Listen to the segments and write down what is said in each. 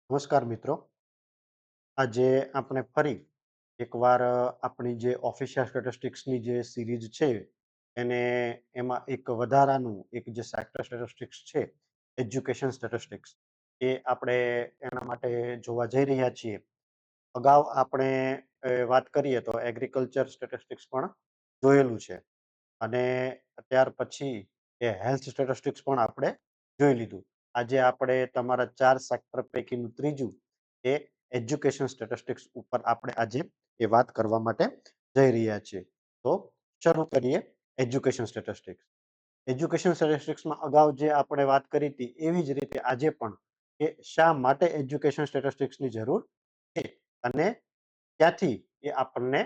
નમસ્કાર મિત્રો. આજે આપણે ફરી એકવાર આપણી જે ઓફિશિયલ સ્ટેટિસ્ટિક્સની જે સિરીઝ છે એને એમાં એક વધારાનું એક જે સેક્ટર સ્ટેટિસ્ટિક્સ છે, એજ્યુકેશન સ્ટેટિસ્ટિક્સ, એ આપણે એના માટે જોવા જઈ રહ્યા છીએ. અગાઉ આપણે વાત કરીએ તો એગ્રીકલ્ચર સ્ટેટિસ્ટિક્સ પણ જોયેલું છે અને ત્યાર પછી એ હેલ્થ સ્ટેટિસ્ટિક્સ પણ આપણે જોઈ લીધું. આજે આપણે તમારા 4 સેક્ટર પૈકીનું ત્રીજું એ એજ્યુકેશન સ્ટેટિસ્ટિક્સ ઉપર આપણે આજે એ વાત કરવા માટે જઈ રહ્યા છીએ. તો શરૂ કરીએ એજ્યુકેશન સ્ટેટિસ્ટિક્સ. એજ્યુકેશન સ્ટેટિસ્ટિક્સમાં અગાઉ જે આપણે વાત કરી હતી એવી જ રીતે આજે પણ કે શા માટે એજ્યુકેશન સ્ટેટિસ્ટિક્સની જરૂર છે અને ક્યાંથી એ આપણને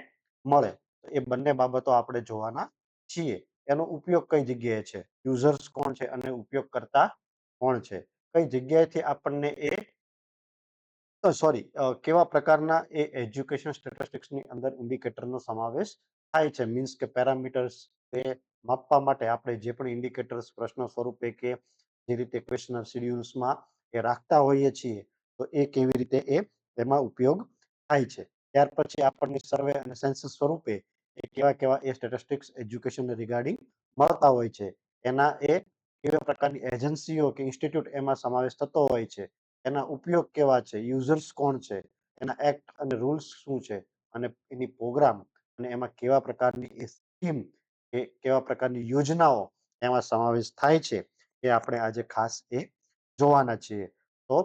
મળે. એ બંને બાબતો આપણે જોવાના છીએ. એનો ઉપયોગ કઈ જગ્યાએ છે, યુઝર્સ કોણ છે અને ઉપયોગકર્તા કોણ છે, કઈ જગ્યાએથી આપણને એ સોરી કેવા પ્રકારના એ એજ્યુકેશન સ્ટેટિસ્ટિક્સની અંદર ઇન્ડિકેટરનો સમાવેશ થાય છે. મીન્સ કે પેરામીટર્સ એ માપવા માટે આપણે જે પણ ઇન્ડિકેટર્સ પ્રશ્ન સ્વરૂપે કે જે રીતે ક્વેશ્ચનર શેડ્યુલ્સમાં એ રાખતા હોઈએ છીએ તો એ કેવી રીતે એમાં ઉપયોગ થાય છે. ત્યાર પછી આપણને સર્વે અને સેન્સસ સ્વરૂપે એ કેવા કેવા એ સ્ટેટિસ્ટિક્સ એજ્યુકેશન રિગાર્ડિંગ મળતા હોય છે. એના એ કેવા પ્રકારની એજન્સીઓ કે ઇન્સ્ટિટ્યૂટ એમાં સમાવેશ થતો હોય છે, એના ઉપયોગ કેવા છે, યુઝર્સ કોણ છે, એના એક્ટ અને રૂલ્સ શું છે અને એની પ્રોગ્રામ અને એમાં કેવા પ્રકારની એ સ્કીમ કે કેવા પ્રકારની યોજનાઓ એમાં સમાવેશ થાય છે એ આપણે આજે ખાસ એ જોવાના છીએ. તો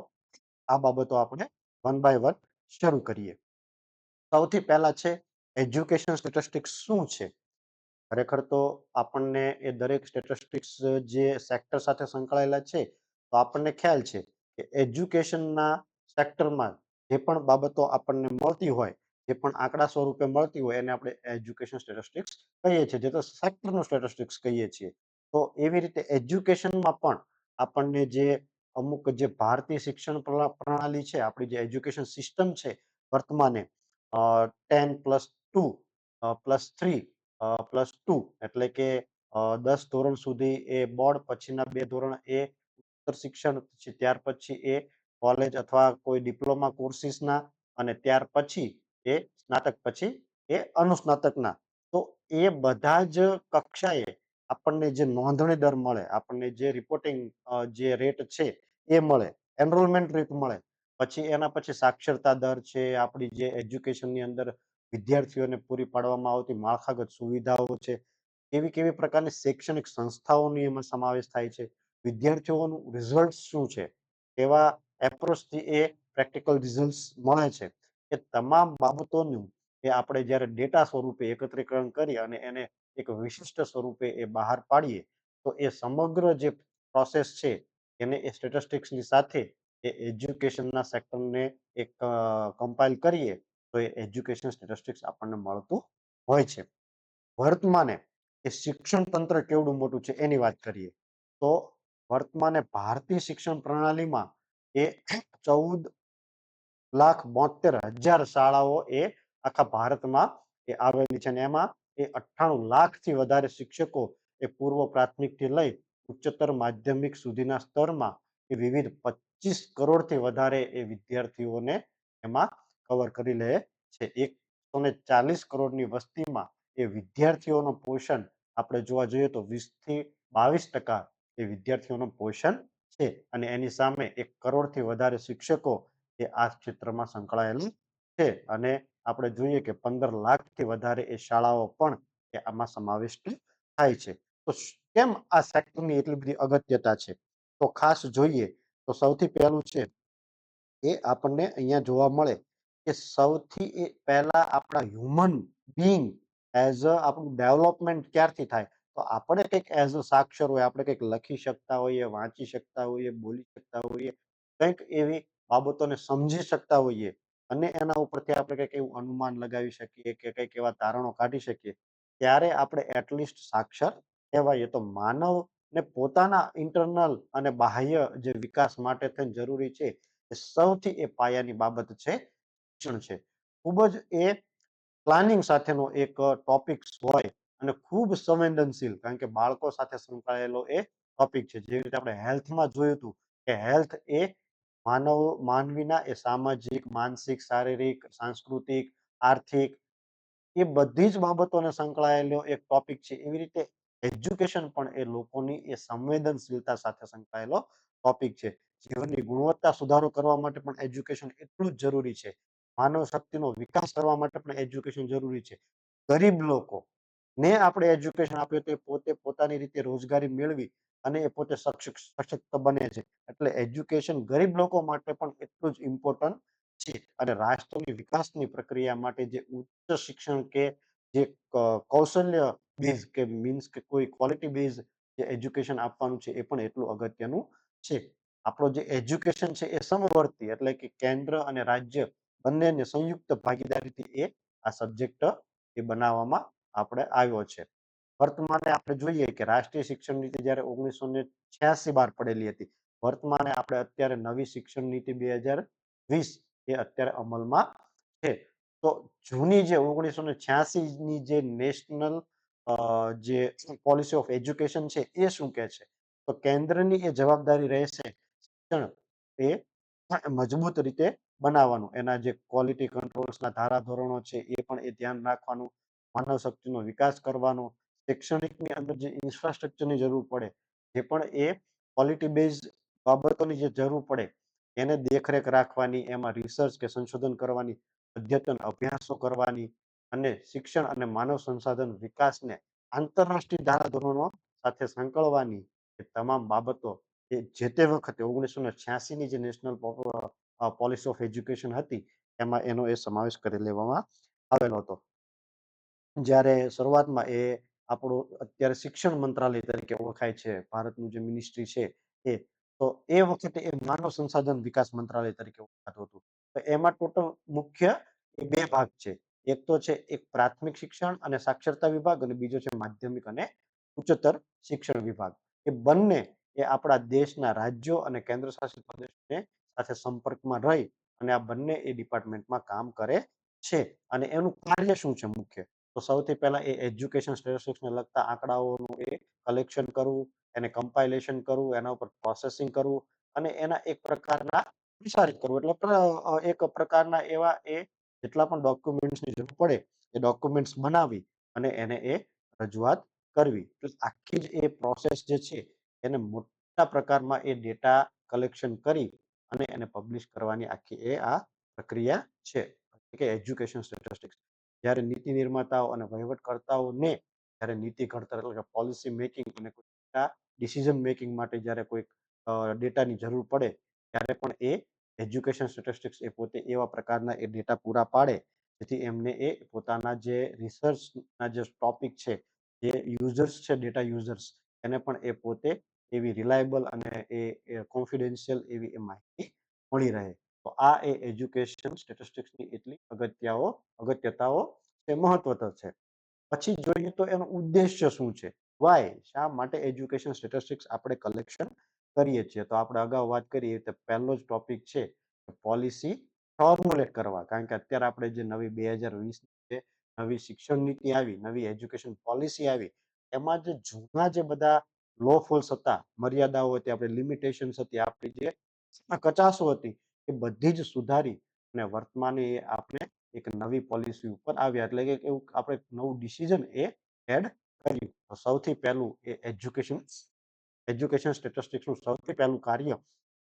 આ બાબતો આપણે વન બાય વન શરૂ કરીએ. સૌથી પહેલા છે એજ્યુકેશન સ્ટેટિસ્ટિક્સ શું છે. ખરેખર તો આપણને એ દરેક સ્ટેટિસ્ટિક્સ જે સેક્ટર સાથે સંકળાયેલા છે તો આપણને ખ્યાલ છે કે એજ્યુકેશનના સેક્ટરમાં જે પણ બાબતો આપણને મળતી હોય, જે પણ આંકડા સ્વરૂપે મળતી હોય એને આપણે એજ્યુકેશન સ્ટેટિસ્ટિક્સ કહીએ છીએ, જે તો સેક્ટરનું સ્ટેટિસ્ટિક્સ કહીએ છીએ. તો એવી રીતે એજ્યુકેશનમાં પણ આપણને જે અમુક જે ભારતીય શિક્ષણ પ્રણાલી છે, આપણી જે એજ્યુકેશન સિસ્ટમ છે વર્તમાને 10+2 +3+2 એટલે કે 10 ધોરણ સુધી એ બોર્ડ, પછીના 2 ધોરણ એ ઉચ્ચતર શિક્ષણ, ત્યાર પછી એ કોલેજ અથવા કોઈ ડિપ્લોમા કોર્સિસના અને ત્યાર પછી એ સ્નાતક પછી એ અનુસ્નાતકના. તો એ બધા જ કક્ષાએ આપણને જે નોંધણી દર મળે, આપણને જે રિપોર્ટિંગ જે રેટ છે એ મળે, એનરોલમેન્ટ રેટ મળે. પછી એના પછી સાક્ષરતા દર છે, આપણી જે એજ્યુકેશનની અંદર વિદ્યાર્થીઓને પૂરી પાડવામાં આવતી માળખાગત સુવિધાઓ છે, કેવી કેવી પ્રકારની શૈક્ષણિક સંસ્થાઓની એમાં સમાવેશ થાય છે, વિદ્યાર્થીઓનું રિઝલ્ટ શું છે, કેવા એપ્રોચથી એ પ્રેક્ટિકલ રિઝલ્ટ મળે છે, એ તમામ બાબતોનું એ આપણે જ્યારે ડેટા સ્વરૂપે એકત્રીકરણ કરી અને એને એક વિશિષ્ટ સ્વરૂપે એ બહાર પાડીએ તો એ સમગ્ર જે પ્રોસેસ છે એને એ સ્ટેટિસ્ટિક્સની સાથે એ એજ્યુકેશનના સેક્ટરને એક કમ્પાઇલ કરીએ તો એ એજ્યુકેશન સ્ટેટિસ્ટિક્સ આપણને મળતું હોય છે. વર્તમાને એ શિક્ષણ તંત્ર કેવડું મોટું છે એની વાત કરીએ તો વર્તમાને ભારતીય શિક્ષણ પ્રણાલીમાં એ 14,72,000 શાળાઓ એ આખા ભારતમાં એ આવેલી છે અને એમાં એ 98 લાખથી વધારે શિક્ષકો એ પૂર્વ પ્રાથમિકથી લઈ ઉચ્ચતર માધ્યમિક સુધીના સ્તરમાં એ વિવિધ 25 કરોડથી વધારે એ વિદ્યાર્થીઓને એમાં કવર કરી લે છે. 140 કરોડની વસ્તીમાં એ વિદ્યાર્થીઓનું પોષણ આપણે જોવા જોઈએ તો 20-22% એ વિદ્યાર્થીઓનું પોષણ છે અને એની સામે 1 કરોડથી વધારે શિક્ષકો એ આ ક્ષેત્રમાં સંકળાયેલું છે અને આપણે જોઈએ કે 15 લાખથી વધારે એ શાળાઓ પણ એ આમાં સમાવિષ્ટ થાય છે. તો કેમ આ સેક્ટરની એટલી બધી અગત્યતા છે? તો ખાસ જોઈએ તો સૌથી પહેલું છે એ આપણને અહીંયા જોવા મળે કે સૌથી એ પહેલા આપણા હ્યુમન બીઈંગ એઝ અ આપણું ડેવલપમેન્ટ ક્યારથી થાય? તો આપણે કંઈક એઝ અ સાક્ષર હોય, આપણે કંઈક લખી શકતા હોઈએ, વાંચી શકતા હોઈએ, બોલી શકતા હોઈએ, કંઈક એવી બાબતોને સમજી શકતા હોઈએ અને એના ઉપરથી આપણે કંઈક એવું અનુમાન લગાવી શકીએ કે કંઈક એવા તારણો કાઢી શકીએ, ત્યારે આપણે એટલીસ્ટ સાક્ષર કહેવાય. તો માનવને પોતાના ઇન્ટરનલ અને બાહ્ય જે વિકાસ માટે થઈને જરૂરી છે એ સૌથી એ પાયાની બાબત છે શિક્ષણ છે. ખૂબ જ એ પ્લાનિંગ સાથેનો એક ટોપિક્સ હોય અને ખૂબ સંવેદનશીલ, કારણ કે બાળકો સાથે સંકળાયેલો એ ટોપિક છે. જેવી રીતે આપણે હેલ્થમાં જોયું હતું કે હેલ્થ એ માનવીના એ સામાજિક, માનસિક, શારીરિક, સાંસ્કૃતિક, આર્થિક એ બધી જ બાબતોને સંકળાયેલો એક ટોપિક છે. એવી રીતે એજ્યુકેશન પણ એ લોકોની એ સંવેદનશીલતા સાથે સંકળાયેલો ટોપિક છે. જીવનની ગુણવત્તા સુધારો કરવા માટે પણ એજ્યુકેશન એટલું જ જરૂરી છે. માનવ શક્તિનો વિકાસ કરવા માટે પણ એજ્યુકેશન જરૂરી છે. ગરીબ લોકોને આપણે એજ્યુકેશન આપીએ તો એ પોતે પોતાની રીતે રોજગારી મેળવી અને એ પોતે સશક્ત બને છે. એટલે એજ્યુકેશન ગરીબ લોકો માટે પણ એટલું જ ઇમ્પોર્ટન્ટ છે. અને રાષ્ટ્રની વિકાસની પ્રક્રિયા માટે જે ઉચ્ચ શિક્ષણ કે જે કૌશલ્ય બેઝ કે મીન્સ કે કોઈ ક્વોલિટી બેઝ જે એજ્યુકેશન આપવાનું છે એ પણ એટલું અગત્યનું છે. આપણો જે એજ્યુકેશન છે એ સમવર્તી એટલે કે કેન્દ્ર અને રાજ્ય બંનેને સંયુક્ત ભાગીદારીથી આ સબ્જેક્ટ એ બનાવવામાં આપણે આવ્યો છે. વર્તમાને આપણે જોઈએ કે રાષ્ટ્રીય શિક્ષણ નીતિ જ્યારે 1986 બહાર પડેલી હતી. વર્તમાને આપણે અત્યારે નવી શિક્ષણ નીતિ 2020 એ અત્યારે અમલમાં છે. તો જૂની જે 1986 ની જે નેશનલ જે પોલિસી ઓફ એજ્યુકેશન છે એ શું કહે છે? તો કેન્દ્રની એ જવાબદારી રહેશે શિક્ષણ એ મજબૂત રીતે બનાવવાનું. એના જે ક્વોલિટી કંટ્રોલ્સના ધારાધોરણો છે એ પણ એ ધ્યાન રાખવાનું. માનવ શક્તિનો વિકાસ કરવાનો. શૈક્ષણિકની અંદર જે ઇન્ફ્રાસ્ટ્રક્ચરની જરૂર પડે જે પણ એ ક્વોલિટી બેઝ બાબતોની જે જરૂર પડે એને દેખરેખ રાખવાની, એમાં રિસર્ચ કે સંશોધન કરવાની, અદ્યતન અભ્યાસો કરવાની અને શિક્ષણ અને માનવ સંસાધન વિકાસને આંતરરાષ્ટ્રીય ધારાધોરણો સાથે સંકળવાની એ તમામ બાબતો એ જે તે વખતે 1986 ની જે નેશનલ પોલિસી ઓફ એજ્યુકેશન હતી એમાં એનો એ સમાવેશ કરી લેવામાં આવેલો હતો. જ્યારે શરૂઆતમાં એ આપણું અત્યારે શિક્ષણ મંત્રાલય તરીકે ઓળખાય છે. ભારતનું જે મિનિસ્ટ્રી છે એ. તો એ વખતે એ માનવ સંસાધન વિકાસ મંત્રાલય તરીકે ઓળખાતું હતું. તો એમાં ટોટલ મુખ્ય એ 2 ભાગ છે. એક તો છે એક પ્રાથમિક શિક્ષણ અને સાક્ષરતા વિભાગ અને બીજો છે માધ્યમિક અને ઉચ્ચતર શિક્ષણ વિભાગ. એ બંને એ આપણા દેશના રાજ્યો અને કેન્દ્ર શાસિત પ્રદેશને સાથે સંપર્કમાં રહી અને આ બંને એ ડિપાર્ટમેન્ટમાં કામ કરે છે. અને એનું કાર્ય શું છે મુખ્ય? તો સૌથી પહેલા એ એજ્યુકેશન સ્ટેટિસ્ટિક્સને લગતા આંકડાઓનું એ કલેક્શન કરવું, એને કમ્પાઇલેશન કરવું, એના ઉપર પ્રોસેસિંગ કરવું અને એના એક પ્રકારના પ્રસારિત કરવું. એટલે એક પ્રકારના એવા એ જેટલા પણ ડોક્યુમેન્ટ્સની જરૂર પડે એ ડોક્યુમેન્ટ્સ બનાવી અને એને એ રજૂઆત કરવી. તો આખી જ એ પ્રોસેસ જે છે એને મોટા પ્રકારમાં એ ડેટા કલેક્શન કરી અને એને પબ્લિશ કરવાની આખી આ પ્રક્રિયા છે. કે એજ્યુકેશન સ્ટેટિસ્ટિક્સ. જ્યારે નીતિ નિર્માતાઓ અને વહીવટકર્તાઓને જ્યારે નીતિ ઘડતર એટલે કે પોલિસી મેકિંગ અને ડિસિઝન મેકિંગ માટે જ્યારે કોઈ ડેટાની જરૂર પડે ત્યારે પણ એ એજ્યુકેશન સ્ટેટિસ્ટિક્સ એ પોતે એવા પ્રકારના એ ડેટા પૂરા પાડે જેથી એમને એ પોતાના જે રિસર્ચના જે ટોપિક છે જે યુઝર્સ છે ડેટા યુઝર્સ એને પણ એ પોતે એવી રિલાયબલ અને એ કોન્ફિડેન્શિયલ એવી એ માહિતી મળી રહે. તો આ એ એજ્યુકેશન સ્ટેટિસ્ટિક્સની એટલી અગત્યતાઓ એ મહત્વ છે. પછી જોઈએ તો એનો ઉદ્દેશ્ય શું છે? વાય શા માટે એજ્યુકેશન સ્ટેટિસ્ટિક્સ આપણે કલેક્શન કરીએ છીએ? તો આપણે અગાઉ વાત કરી તો પહેલો જ ટોપિક છે પોલિસી ફોર્મ્યુલેટ કરવા. કારણ કે અત્યારે આપણે જે નવી 2020 જે નવી શિક્ષણ નીતિ આવી, નવી એજ્યુકેશન પોલિસી આવી એમાં જે જૂના જે બધા લો ફોલ્સ હતા, મર્યાદાઓ હતી, આપણી લિમિટેશન્સ હતી, આપણી જે કચાશો હતી એ બધી જ સુધારી અને વર્તમાને આપણે એક નવી પોલિસી ઉપર આવ્યા. એટલે કે એવું આપણે નવું ડિસિઝન એ એડ કર્યું. તો સૌથી પહેલું એ એજ્યુકેશન સ્ટેટિસ્ટિક્સનું સૌથી પહેલું કાર્ય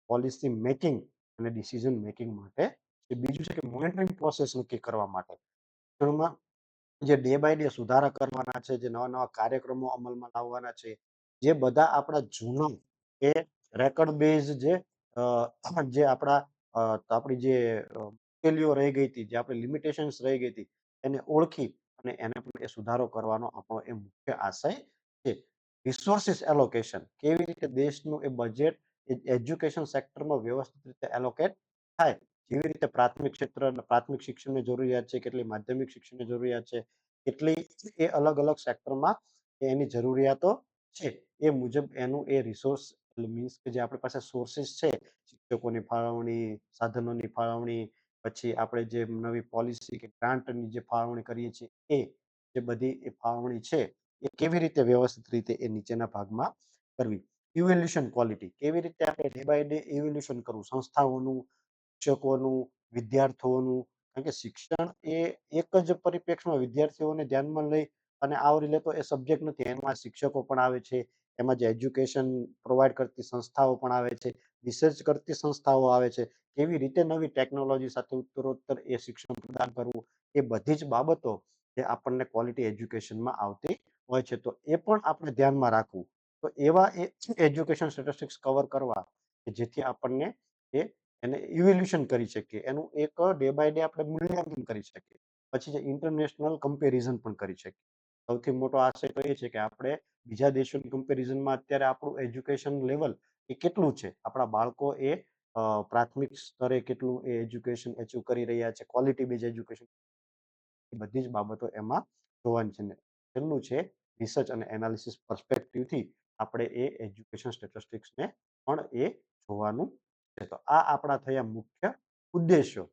પોલિસી મેકિંગ અને ડિસિઝન મેકિંગ માટે છે. બીજું છે કે મોનિટરિંગ પ્રોસેસ નક્કી કરવા માટે. શિક્ષણમાં જે ડે બાય ડે સુધારા કરવાના છે, જે નવા નવા કાર્યક્રમો અમલમાં લાવવાના છે, જે બધા આપણા જૂના એ રેકોર્ડ બેઝ જે આપણી જે મુશ્કેલીઓ રહી ગઈ હતી, જે આપણી લિમિટેશન્સ રહી ગઈ હતી એને ઓળખી અને એને પણ એ સુધારો કરવાનો આપણો એ મુખ્ય આશય છે. રિસોર્સિસ એલોકેશન કેવી રીતે દેશનું એ બજેટ એજ્યુકેશન સેક્ટરમાં વ્યવસ્થિત રીતે એલોકેટ થાય. જેવી રીતે પ્રાથમિક શિક્ષણની જરૂરિયાત છે, કેટલી માધ્યમિક શિક્ષણની જરૂરિયાત છે, કેટલી એ અલગ અલગ સેક્ટરમાં એની જરૂરિયાતો છે. એ મુજબ એનું એ રિસોર્સ મીન્સ કે જે આપણી પાસે સોર્સિસ છે, શિક્ષકોની ફાળવણી, સાધનોની ફાળવણી, પછી આપણે જે નવી પોલિસી કે ગ્રાન્ટની જે ફાળવણી કરીએ છીએ એ જે બધી એ ફાળવણી છે એ કેવી રીતે વ્યવસ્થિત રીતે એ નીચેના ભાગમાં કરવી. ઇવોલ્યુશન ક્વોલિટી કેવી રીતે આપણે ડે બાય ડે ઇવોલ્યુશન કરવું સંસ્થાઓનું, શિક્ષકોનું, વિદ્યાર્થીઓનું. કારણ કે શિક્ષણ એ એક જ પરિપ્રેક્ષમાં વિદ્યાર્થીઓને ધ્યાનમાં લઈ અને આવરી લેતો એ સબ્જેક્ટ નથી. એમાં શિક્ષકો પણ આવે છે, એમાં જે એજ્યુકેશન પ્રોવાઈડ કરતી સંસ્થાઓ પણ આવે છે, રિસર્ચ કરતી સંસ્થાઓ આવે છે. કેવી રીતે નવી ટેકનોલોજી સાથે ઉત્તરોત્તર એ શિક્ષણ પ્રદાન કરવું, એ બધી જ બાબતો જે આપણને ક્વોલિટી એજ્યુકેશનમાં આવતી હોય છે. તો એ પણ આપણે ધ્યાનમાં રાખવું. તો એવા એજ્યુકેશન સ્ટેટિસ્ટિક્સ કવર કરવા કે જેથી આપણને એ એને ઇવેલ્યુશન કરી શકીએ. એનું એક ડે બાય ડે આપણે મૂલ્યાંકન કરી શકીએ. પછી જે ઇન્ટરનેશનલ કમ્પેરિઝન પણ કરી શકીએ. સૌથી મોટો આશય તો એ છે કે આપણે બીજા દેશોની કમ્પેરિઝનમાં અત્યારે આપણું એજ્યુકેશન લેવલ એ કેટલું છે. આપણા બાળકો એ પ્રાથમિક સ્તરે કેટલું એ એજ્યુકેશન અચીવ કરી રહ્યા છે. ક્વોલિટી બેઝ એજ્યુકેશન એ બધી જ બાબતો એમાં જોવાની છે. ને છેલ્લું છે રિસર્ચ અને એનાલિસિસ પર્સપેક્ટિવથી આપણે એ એજ્યુકેશન સ્ટેટિસ્ટિક્સને પણ એ જોવાનું છે. તો આ આપણા થયા મુખ્ય ઉદ્દેશ્યો.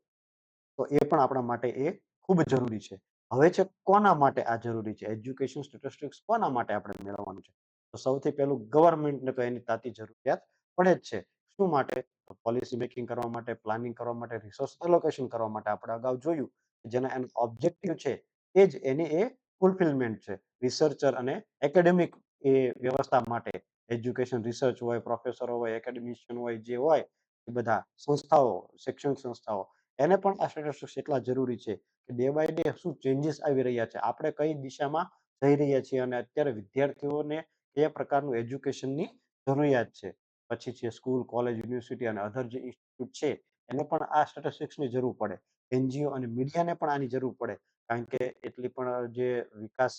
તો એ પણ આપણા માટે એ ખૂબ જરૂરી છે. હવે છે કોના માટે આ જરૂરી છે? એજ્યુકેશન સ્ટેટિસ્ટિક્સ કોના માટે આપણે મેળવવાનું છે? તો સૌથી પહેલું ગવર્મેન્ટને તો એની તાતી જરૂરિયાત પડે જ છે. શું માટે? તો પોલિસી મેકિંગ કરવા માટે, પ્લાનિંગ કરવા માટે, રિસોર્સ એલોકેશન કરવા માટે. આપણે અગાઉ જોયું જેના એનો ઓબ્જેક્ટિવ છે એ જ એની એ ફુલફિલમેન્ટ છે. રિસર્ચર અને એકેડેમિક એ વ્યવસ્થા માટે એજ્યુકેશન રિસર્ચ હોય, પ્રોફેસરો હોય, એકેડેમિશિયન હોય, જે હોય એ બધા સંસ્થાઓ, શૈક્ષણિક સંસ્થાઓ એને પણ આ સ્ટેટિસ્ટિક્સ એટલા જરૂરી છે કે ડે બાય ડે શું ચેન્જીસ આવી રહ્યા છે, આપણે કઈ દિશામાં જઈ રહ્યા છીએ અને અત્યારે વિદ્યાર્થીઓને કયા પ્રકારનું એજ્યુકેશનની જરૂરિયાત છે. પછી છે સ્કૂલ, કોલેજ, યુનિવર્સિટી અને અધર જે ઇન્સ્ટિટ્યૂટ છે એને પણ આ સ્ટેટિસ્ટિક્સની જરૂર પડે. એનજીઓ અને મીડિયાને પણ આની જરૂર પડે. કારણ કે એટલી પણ જે વિકાસ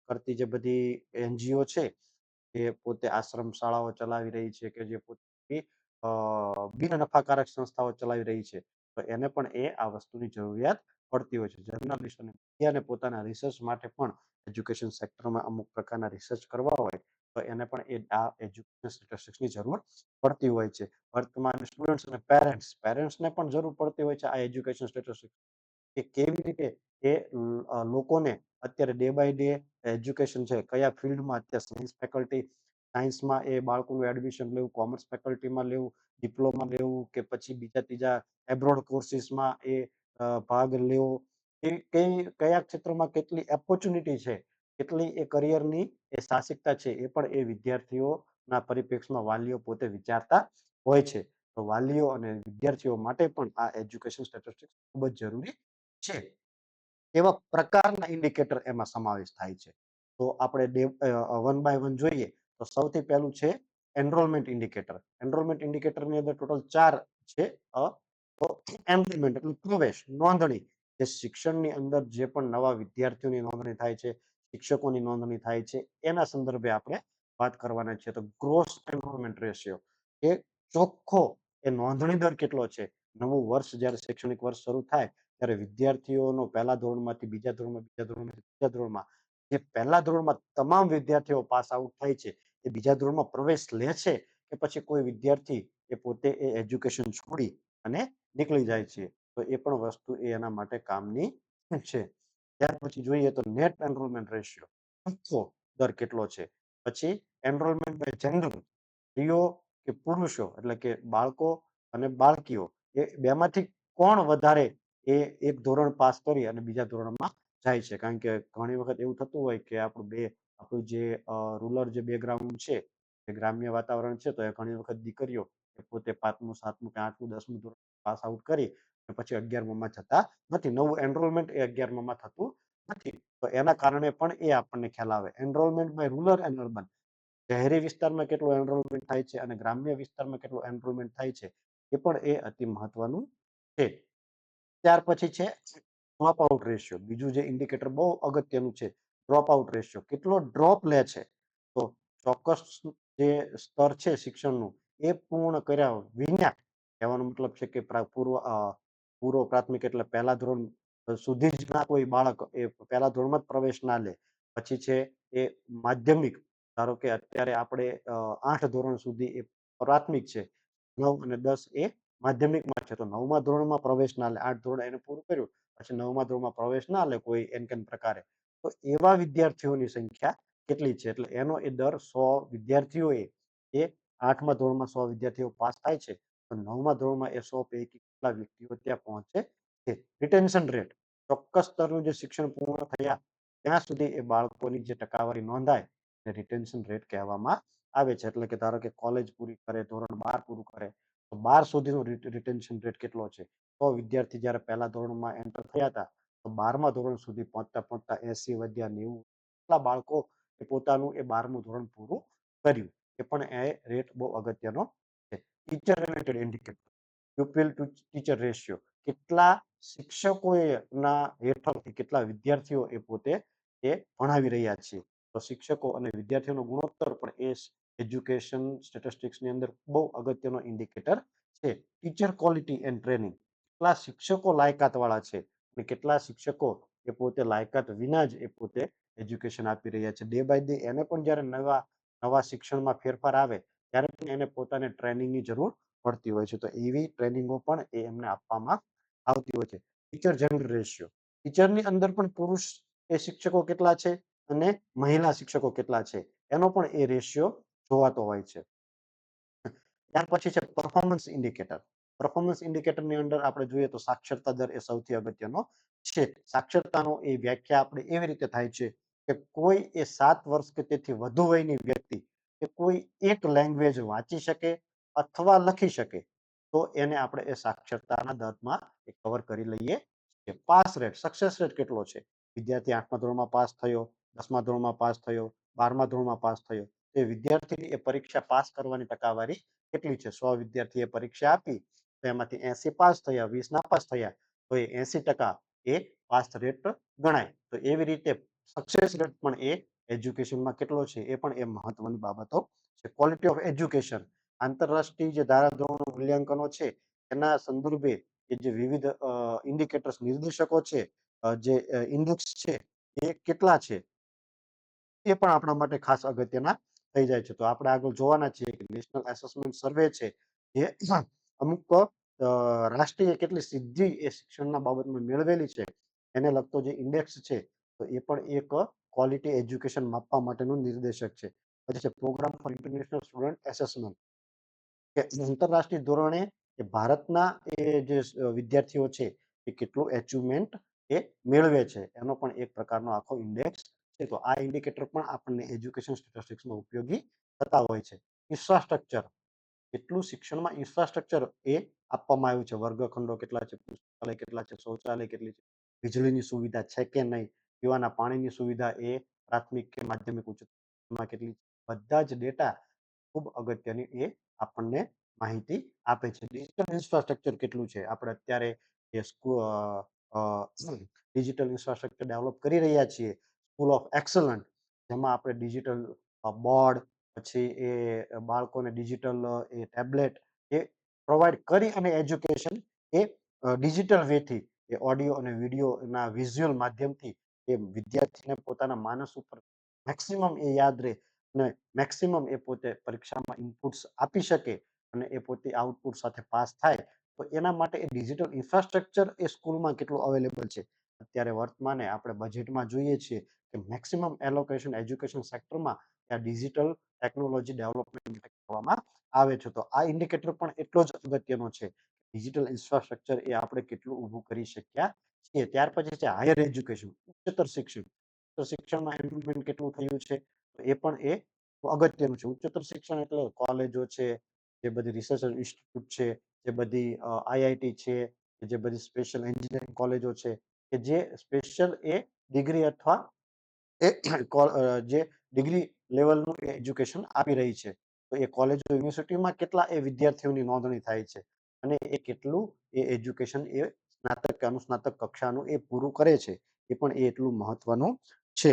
કરતી જે બધી એનજીઓ છે એ પોતે આશ્રમ શાળાઓ ચલાવી રહી છે કે જે પોતે બિન નફાકારક સંસ્થાઓ ચલાવી રહી છે. તો એને પણ આ વસ્તુની જરૂરિયાત પડતી હોય છે. જર્નલિસ્ટ અને મીડિયાને પોતાના રિસર્ચ માટે પણ એજ્યુકેશન સેક્ટરમાં અમુક પ્રકારના રિસર્ચ કરવા હોય તો એને પણ આ એજ્યુકેશન સ્ટેટિસ્ટિક્સની જરૂર પડતી હોય છે. વર્તમાન સ્ટુડન્ટ્સ અને પેરેન્ટ્સને પણ જરૂર પડતી હોય છે આ એજ્યુકેશન સ્ટેટિસ્ટિક્સ કે કેવી રીતે એ લોકોને અત્યારે ડે બાય ડે એજ્યુકેશન છે કયા ફિલ્ડમાં અત્યારે સાયન્સ ફેકલ્ટી સાયન્સમાં એ બાળકોનું એડમિશન લેવું, કોમર્સ ફેકલ્ટીમાં લેવું, ડિપ્લોમા લેવું કે પછી બીજા ત્રીજા એબ્રોડ કોર્સિસમાં એ ભાગ લેવો. એ કયા ક્ષેત્રમાં કેટલી ઓપોર્ચ્યુનિટી છે, કેટલી એ કરિયરની એ સાહસિકતા છે એ પણ એ વિદ્યાર્થીઓના પરિપ્રેક્ષમાં વાલીઓ પોતે વિચારતા હોય છે. તો વાલીઓ અને વિદ્યાર્થીઓ માટે પણ આ એજ્યુકેશન સ્ટેટિસ્ટિક્સ ખૂબ જ જરૂરી છે. એવા પ્રકારના ઇન્ડિકેટર એમાં સમાવેશ થાય છે. તો આપણે વન બાય વન જોઈએ તો સૌથી પહેલું છે એનરોલમેન્ટ ઇન્ડિકેટર. એનરોલમેન્ટ ઇન્ડિકેટરની અંદર ટોટલ 4 છે. તો એનરોલમેન્ટ એટલે પ્રવેશ, નોંધણી. જે શિક્ષણની અંદર જે પણ નવા વિદ્યાર્થીઓની નોંધણી થાય છે, શિક્ષકોની નોંધણી થાય છે, એના સંદર્ભે આપણે વાત કરવાના છીએ. તો ગ્રોસ એનરોલમેન્ટ રેશિયો એ ચોખ્ખો એ નોંધણી દર કેટલો છે. નવું વર્ષ જ્યારે શૈક્ષણિક વર્ષ શરૂ થાય ત્યારે વિદ્યાર્થીઓનો પહેલા ધોરણમાંથી બીજા ધોરણમાં, બીજા ધોરણમાંથી ત્રીજા ધોરણમાં જે પહેલા ધોરણમાં તમામ વિદ્યાર્થીઓ પાસ આઉટ થાય છે એ બીજા ધોરણમાં પ્રવેશ લે છે કે પછી કોઈ વિદ્યાર્થી એ પોતે એ એજ્યુકેશન છોડી અને નીકળી જાય છે. તો એ પણ વસ્તુ એના માટે કામની છે. ત્યાર પછી જોઈએ તો નેટ એનરોલમેન્ટ રેશિયો ચોખ્ખો દર કેટલો છે. પછી એનરોલમેન્ટ બાય જેન્ડર, સ્ત્રીઓ કે પુરુષો એટલે કે બાળકો અને બાળકીઓ એ બેમાંથી કોણ વધારે એ એક ધોરણ પાસ કરી અને બીજા ધોરણમાં જાય છે. કારણ કે ઘણી વખત એવું થતું હોય કે આપણું જે રૂરલ જે બેકગ્રાઉન્ડ છે, જે ગ્રામ્ય વાતાવરણ છે, તો એ ઘણી વખત દીકરીઓ પોતે 5મું, 7મું કે 8મું, 10મું ધોરણ પાસ આઉટ કરી અને પછી 11મામાં જતા નથી. નવું એનરોલમેન્ટ એ 11મામાં થતું નથી. તો એના કારણે પણ એ આપણને ખ્યાલ આવે. Enrolment by rural and urban, શહેરી વિસ્તારમાં કેટલું એનરોલમેન્ટ થાય છે અને ગ્રામ્ય વિસ્તારમાં કેટલું એનરોલમેન્ટ થાય છે એ પણ અતિ મહત્વનું છે. ત્યાર પછી છે ડ્રોપ આઉટ રેશિયો. બીજું જે ઇન્ડિકેટર બહુ અગત્યનું છે, ડ્રોપ આઉટ રેશિયો. કેટલો ડ્રોપ લે છે. તો ચોક્કસ જે સ્તર છે શિક્ષણનું એ પૂર્ણ કર્યા વિના, કહેવાનો મતલબ છે કે પૂર્વ પ્રાથમિક એટલે પહેલા ધોરણ સુધી જ ના કોઈ બાળક એ પહેલા ધોરણમાં જ પ્રવેશ ના લે. પછી છે એ માધ્યમિક, ધારો કે અત્યારે આપણે 8 ધોરણ સુધી એ પ્રાથમિક છે, 9 અને 10 એ માધ્યમિકમાં છે. તો 9મા ધોરણમાં પ્રવેશ ના લે, 8 ધોરણ એને પૂરું કર્યું પછી 9મા ધોરણમાં પ્રવેશ ના લે કોઈ એન પ્રકારે, તો એવા વિદ્યાર્થીઓની સંખ્યા કેટલી છે. એટલે એનો એ દર 100 વિદ્યાર્થીઓએ એ 8મા ધોરણમાં 100 વિદ્યાર્થીઓ પાસ થાય છે, તો 9મા ધોરણમાં એ 100 પૈકી કેટલા વ્યક્તિઓ ત્યાં પહોંચે છે. રિટેન્શન રેટ ચોક્કસ સ્તરનું જે શિક્ષણ પૂર્ણ થયા ત્યાં સુધી એ બાળકોની જે ટકાવારી નોંધાય એ રિટેન્શન રેટ કહેવામાં આવે છે. એટલે કે ધારો કે કોલેજ પૂરી કરે, ધોરણ 12 પૂરું કરે, તો 12 સુધીનો રિટેન્શન રેટ કેટલો છે? તો વિદ્યાર્થી જ્યારે પહેલા ધોરણમાં એન્ટર થયા હતા, તો 12મા ધોરણ સુધી પહોંચતા પહોંચતા 80 વધ્યા 90 કેટલા બાળકો એ પોતાનું એ 12મું ધોરણ પૂરું કર્યું. એ પણ એ રેટ બહુ અગત્યનો છે. Teacher related indicator, pupil to teacher ratio, કેટલા શિક્ષકોના હેઠળથી કેટલા વિદ્યાર્થીઓ એ પોતે એ ભણાવી રહ્યા છે. તો શિક્ષકો અને વિદ્યાર્થીઓનો ગુણોત્તર પણ એ એજ્યુકેશન સ્ટેટિસ્ટિક્સની અંદર બહુ અગત્યનો ઇન્ડિકેટર છે. ટીચર ક્વોલિટી એન્ડ ટ્રેનિંગ, કેટલા શિક્ષકો લાયકાત વાળા છે અને કેટલા શિક્ષકો એ પોતે લાયકાત વિના જ એ પોતે એજ્યુકેશન આપી રહ્યા છે. ડે બાય ડે એને પણ જ્યારે નવા શિક્ષણમાં ફેરફાર આવે ત્યારે પણ એને પોતાને ટ્રેનિંગની જરૂર પડતી હોય છે. તો એવી ટ્રેનિંગો પણ એ એમને આપવામાં આવતી હોય છે. ટીચર જેન્ડર રેશિયો, ટીચરની અંદર પણ પુરુષ એ શિક્ષકો કેટલા છે અને મહિલા શિક્ષકો કેટલા છે એનો પણ એ રેશિયો જોવાતો હોય છે. ત્યાર પછી છે પરફોર્મન્સ ઇન્ડિકેટર. પરફોર્મન્સ ઇન્ડિકેટરની અંદર આપણે જોઈએ તો સાક્ષરતા દર એ સૌથી અગત્યનો છે. સાક્ષરતાનો એ વ્યાખ્યા આપણે એવી રીતે થાય છે કે કોઈ એ 7 વર્ષ કે તેથી વધુ વયની વ્યક્તિ કે કોઈ એક લેંગ્વેજ વાંચી શકે અથવા લખી શકે તો એને આપણે એ સાક્ષરતાના દરમાં કવર કરી લઈએ છીએ. પાસ રેટ, સક્સેસ રેટ કેટલો છે? વિદ્યાર્થી 8મા ધોરણમાં પાસ થયો, 10મા ધોરણમાં પાસ થયો, 12મા ધોરણમાં પાસ થયો, એ વિદ્યાર્થીની એ પરીક્ષા પાસ કરવાની ટકાવારી કેટલી છે? 100 વિદ્યાર્થીએ પરીક્ષા આપી તો એમાંથી 80 પાસ થયા, 20 નાપાસ થયા, તો એ 80% એ પાસ રેટ ગણાય. તો એવી રીતે સક્સેસ રેટ પણ એ એજ્યુકેશનમાં કેટલો છે એ પણ એ મહત્વની બાબતો છે. ક્વોલિટી ઓફ એજ્યુકેશન, આંતરરાષ્ટ્રીય જે ધારાધોરણો મૂલ્યાંકનો છે એના સંદર્ભે એ જે વિવિધ ઇન્ડિકેટર્સ નિર્દેશકો છે, જે ઇન્ડેક્સ છે એ કેટલા છે એ પણ આપણા માટે ખાસ અગત્યના થઈ જાય છે. તો આપણે આગળ જોવાના છીએ કે નેશનલ એસેસમેન્ટ સર્વે છે એ અમુક રાષ્ટ્રીય કેટલી સિદ્ધિ એ શિક્ષણના બાબતમાં મેળવેલી છે એને લગતો જે ઇન્ડેક્સ છે તો એ પણ એક ક્વોલિટી એજ્યુકેશન માપવા માટેનું નિર્દેશક છે. પછી છે programme for international student assessment, કે આંતરરાષ્ટ્રીય ધોરણે એ ભારતના એ જે વિદ્યાર્થીઓ છે એ કેટલું એચિવમેન્ટ એ મેળવે છે એનો પણ એક પ્રકારનો આખો ઇન્ડેક્સ છે. તો આ ઇન્ડિકેટર પણ આપણને એજ્યુકેશન સ્ટેટિસ્ટિક્સમાં ઉપયોગી થતા હોય છે. ઇન્ફ્રાસ્ટ્રક્ચર, કેટલું શિક્ષણમાં ઇન્ફ્રાસ્ટ્રક્ચર એ આપવામાં આવ્યું છે. વર્ગખંડો કેટલા છે, પુસ્તકાલય કેટલા છે, શૌચાલય કેટલી છે, વીજળીની સુવિધા છે કે નહીં, પીવાના પાણીની સુવિધા એ પ્રાથમિક કે માધ્યમિક ઉચ્ચતરમાં કેટલી, બધા જ ડેટા ખૂબ અગત્યની એ આપણને માહિતી આપે છે. ડિજિટલ ઇન્ફ્રાસ્ટ્રક્ચર કેટલું છે? આપણે અત્યારે જે ડિજિટલ ઇન્ફ્રાસ્ટ્રક્ચર ડેવલપ કરી રહ્યા છીએ સ્કૂલ ઓફ એક્સલન્ટ, જેમાં આપણે ડિજિટલ બોર્ડ, પછી એ બાળકોને ડિજિટલ એ ટેબ્લેટ એ પ્રોવાઈડ કરી અને એજ્યુકેશન એ ડિજિટલ વેથી એ ઓડિયો અને વિડીયોના વિઝ્યુઅલ માધ્યમથી એ વિદ્યાર્થીને પોતાના માનસ ઉપર મેક્સિમમ એ યાદ રહે અને મેક્સિમમ એ પોતે પરીક્ષામાં ઇનપુટ્સ આપી શકે અને એ પોતે આઉટપુટ સાથે પાસ થાય. તો એના માટે એ ડિજિટલ ઇન્ફ્રાસ્ટ્રક્ચર એ સ્કૂલમાં કેટલું અવેલેબલ છે? અત્યારે વર્તમાને આપણે બજેટમાં જોઈએ છીએ કે મેક્સિમમ એલોકેશન એજ્યુકેશન સેક્ટરમાં આ ડિજિટલ ટેકનોલોજી ડેવલપમેન્ટ કરવામાં આવે છે. તો આ ઇન્ડિકેટર પણ એટલો જ અગત્યનો છે. ડિજિટલ ઇન્ફ્રાસ્ટ્રક્ચર એ આપણે કેટલું ઊભું કરી શક્યા છીએ. ત્યાર પછી છે હાયર એજ્યુકેશન, ઉચ્ચતર શિક્ષણ. ઉચ્ચતર શિક્ષણમાં એનરોલમેન્ટ કેટલું થયું છે? તો એ પણ એ અગત્યનું છે. ઉચ્ચતર શિક્ષણ એટલે કોલેજો છે, જે બધી રિસર્ચ ઇન્સ્ટિટ્યૂટ છે, જે બધી આઈઆઈટી છે, જે બધી સ્પેશિયલ એન્જિનિયરિંગ કોલેજો છે કે જે સ્પેશિયલ એ ડિગ્રી અથવા એ જે ડિગ્રી લેવલનું એજ્યુકેશન આપી રહી છે. તો એ કોલેજો યુનિવર્સિટીમાં કેટલા એ વિદ્યાર્થીઓની નોંધણી થાય છે અને એ કેટલું એ એજ્યુકેશન એ સ્નાતક કે અનુસ્નાતક કક્ષાનું એ પૂરું કરે છે એ પણ એ એટલું મહત્વનું છે.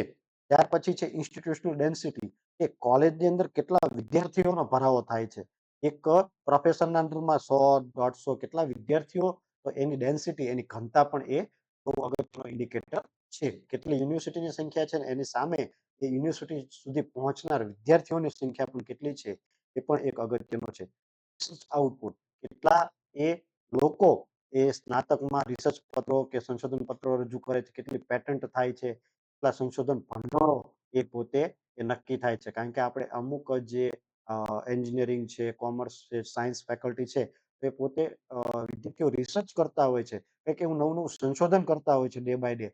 ત્યાર પછી છે ઇન્સ્ટિટ્યુશનલ ડેન્સિટી, એ કોલેજની અંદર કેટલા વિદ્યાર્થીઓનો ભરાવો થાય છે. એક પ્રોફેસરના અંદરમાં 100-150 કેટલા વિદ્યાર્થીઓ, તો એની ડેન્સિટી એની ઘનતા પણ એ બહુ અગત્યનો ઇન્ડિકેટર છે. કેટલી યુનિવર્સિટીની સંખ્યા છે ને એની સામે એ યુનિવર્સિટી સુધી પહોંચનાર વિદ્યાર્થીઓની સંખ્યા પણ કેટલી છે એ પણ એક અગત્યનો છે. આઉટપુટ, કેટલા એ લોકો એ સ્નાતકમાં રિસર્ચ પત્રો કે સંશોધન પત્રો રજૂ કરે છે, કેટલી પેટન્ટ થાય છે, કેટલા સંશોધન ભંડોળો એ પોતે એ નક્કી થાય છે. કારણ કે આપણે અમુક જે એન્જિનિયરિંગ છે, કોમર્સ છે, સાયન્સ ફેકલ્ટી છે, તો એ પોતે વિદ્યાર્થીઓ રિસર્ચ કરતા હોય છે. કંઈક એવું નવું-નવું સંશોધન કરતા હોય છે ડે બાય ડે.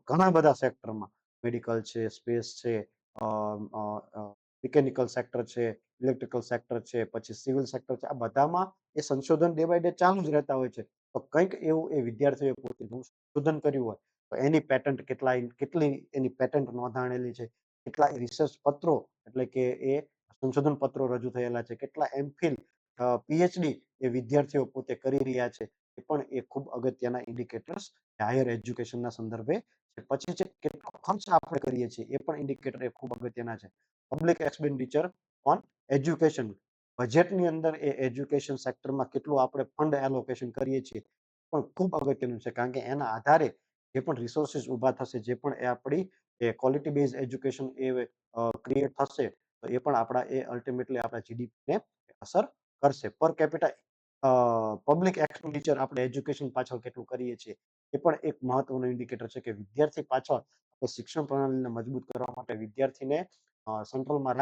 ઘણા બધા સેક્ટરમાં મેડિકલ છે, સ્પેસ છે, અ અ અ મિકેનિકલ સેક્ટર છે, ઇલેક્ટ્રિકલ સેક્ટર છે, પછી સિવિલ સેક્ટર છે. આ બધામાં એ સંશોધન ડે બાય ડે ચાલુ જ રહેતા હોય છે. તો કંઈક એવું એ વિદ્યાર્થીઓએ પોતે નવું સંશોધન કર્યું હોય, તો એની પેટન્ટ કેટલી એની પેટન્ટ નોંધાણેલી છે, કેટલા રિસર્ચ પત્રો એટલે કે એ સંશોધન પત્રો રજૂ થયેલા છે, કેટલા એમ.ફિલ, પીએચડી એ વિદ્યાર્થીઓ પોતે કરી રહ્યા છે. એ પણ એ ખૂબ અગત્યના ઇન્ડિકેટર્સ હાયર એજ્યુકેશનના સંદર્ભે છે. પછી છે કેટલો ખર્ચ આપણે કરીએ છીએ એ પણ ઇન્ડિકેટર એ ખૂબ અગત્યના છે. Public expenditure on education. બજેટની અંદર એ એજ્યુકેશન સેક્ટરમાં કેટલું આપણે ફંડ એલોકેશન કરીએ છીએ પણ ખૂબ અગત્યનું છે. કારણ કે એના આધારે જે પણ રિસોર્સિસ ઊભા થશે, જે પણ એ આપણી એ ક્વોલિટી બેઝ એજ્યુકેશન એ ક્રિએટ થશે, તો એ પણ આપણા એ અલ્ટિમેટલી આપણા જીડીપીને અસર કરશે. પર કેપિટા પબ્લિક એક્સપેન્ડિચર આપણે એજ્યુકેશન પાછળ કેટલું કરીએ છીએ, એ પણ એક મહત્વનું ઇન્ડિકેટર છે કે વિદ્યાર્થી પાછળ આપણે શિક્ષણ પ્રણાલીને મજબૂત કરવા માટે વિદ્યાર્થીને સેન્ટ્રલમાં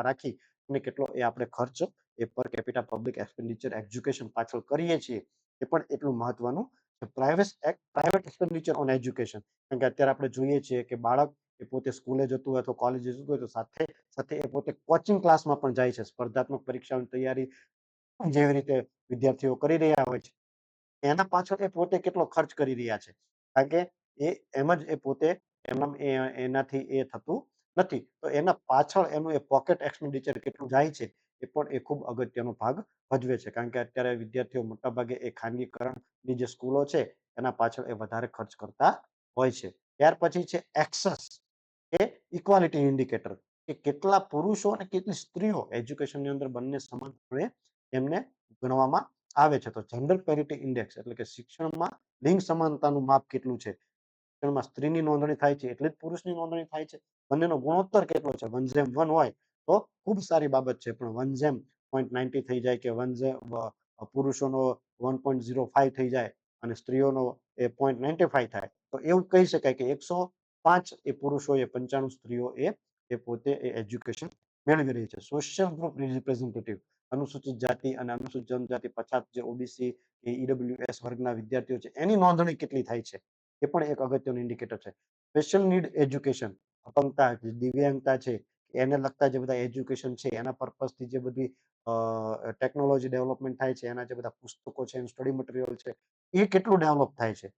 રાખી અને કેટલો એ આપણે ખર્ચ એ પર કેપિટા પબ્લિક એક્સપેન્ડિચર એજ્યુકેશન પાછળ કરીએ છીએ, એ પણ એટલું મહત્વનું છે. Private expenditure on education. કારણ કે અત્યારે આપણે જોઈએ છીએ કે બાળક એ પોતે સ્કૂલે જતું હોય અથવા કોલેજે જતું હોય તો સાથે સાથે એ પોતે કોચિંગ ક્લાસમાં પણ જાય છે. સ્પર્ધાત્મક પરીક્ષાઓની તૈયારી જેવી રીતે વિદ્યાર્થીઓ કરી રહ્યા હોય છે, એના પાછળ એ પોતે કેટલો ખર્ચ કરી રહ્યા છે. કારણ કે એમ જ એ પોતે એનાથી એ થતું નથી. તો એના પાછળ એનું એ પોકેટ એક્સપેન્ડિચર કેટલું જાય છે, એ પણ એ ખૂબ અગત્યનો ભાગ ભજવે છે. કારણ કે અત્યારે વિદ્યાર્થીઓ મોટાભાગે એ ખાનગીકરણની જે સ્કૂલો છે, એના પાછળ એ વધારે ખર્ચ કરતા હોય છે. ત્યાર પછી છે એક્સેસ એ ઇક્વાલિટી ઇન્ડિકેટર, કે કેટલા પુરુષો અને કેટલી સ્ત્રીઓ એજ્યુકેશનની અંદર બંને સમાનપણે એમને ગણવામાં આવે છે. તો જેન્ડર પેરિટી ઇન્ડેક્સ એટલે કે શિક્ષણમાં લિંગ સમાનતાનું માપ કેટલું છે. શિક્ષણમાં સ્ત્રીની નોંધણી થાય છે એટલે જ પુરુષની નોંધણી થાય છે. બંનેનો ગુણોત્તર કેટલો છે. 1:1 હોય તો ખૂબ સારી બાબત છે. પણ 1:0.90 થઈ જાય કે પુરુષોનો 1.05 થઈ જાય અને સ્ત્રીઓનો એ 0.95 થાય, તો એવું કહી શકાય કે 105 એ પુરુષોએ 95 સ્ત્રીઓએ એ પોતે એ એજ્યુકેશન મેળવી રહી છે. સોશિયલ ગ્રુપ રિપ્રેઝેન્ટેટિવ, અનુસૂચિત જાતિ અને અનુસૂચિત જનજાતિ, પછાત, જે ઓબીસી, એ ઈડબ્લ્યુએસ વર્ગના વિદ્યાર્થીઓ છે, એની નોંધણી કેટલી થાય છે, એ પણ એક અગત્યનું ઇન્ડિકેટર છે. સ્પેશિયલ નીડ એજ્યુકેશન, અપંગતા, દિવ્યાંગતા છે, એને લગતા જે બધા એજ્યુકેશન છે, એના પર્પઝથી જે બધી ટેકનોલોજી ડેવલપમેન્ટ થાય છે, એના જે બધા પુસ્તકો છે, સ્ટડી મટીરિયલ છે, એ કેટલું ડેવલપ થાય છે,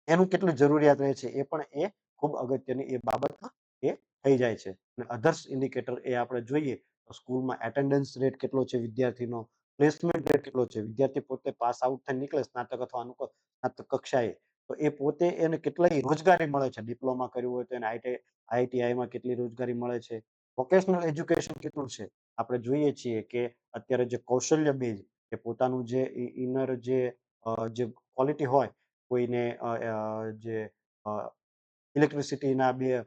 એનું કેટલું જરૂરિયાત રહે છે, એ પણ એ ખૂબ અગત્યની એ બાબત એ થઈ જાય છે. અને અધર્સ ઇન્ડિકેટર એ આપણે જોઈએ તો સ્કૂલમાં એટેન્ડન્સ રેટ કેટલો છે વિદ્યાર્થીનો, પ્લેસમેન્ટ રેટ કેટલો છે, વિદ્યાર્થી પોતે પાસ આઉટ થઈને નીકળે સ્નાતક અથવા સ્નાતક કક્ષાએ, તો એ પોતે એને કેટલી રોજગારી મળે છે. ડિપ્લોમા કર્યું હોય તો એને આઈટીઆઈમાં કેટલી રોજગારી મળે છે. વોકેશનલ એજ્યુકેશન કેટલું છે. આપણે જોઈએ છીએ કે અત્યારે જે કૌશલ્ય બેઝ, કે પોતાનું જે ઇનર જે ક્વોલિટી હોય, કોઈને જે ઇલેક્ટ્રિસિટીના બે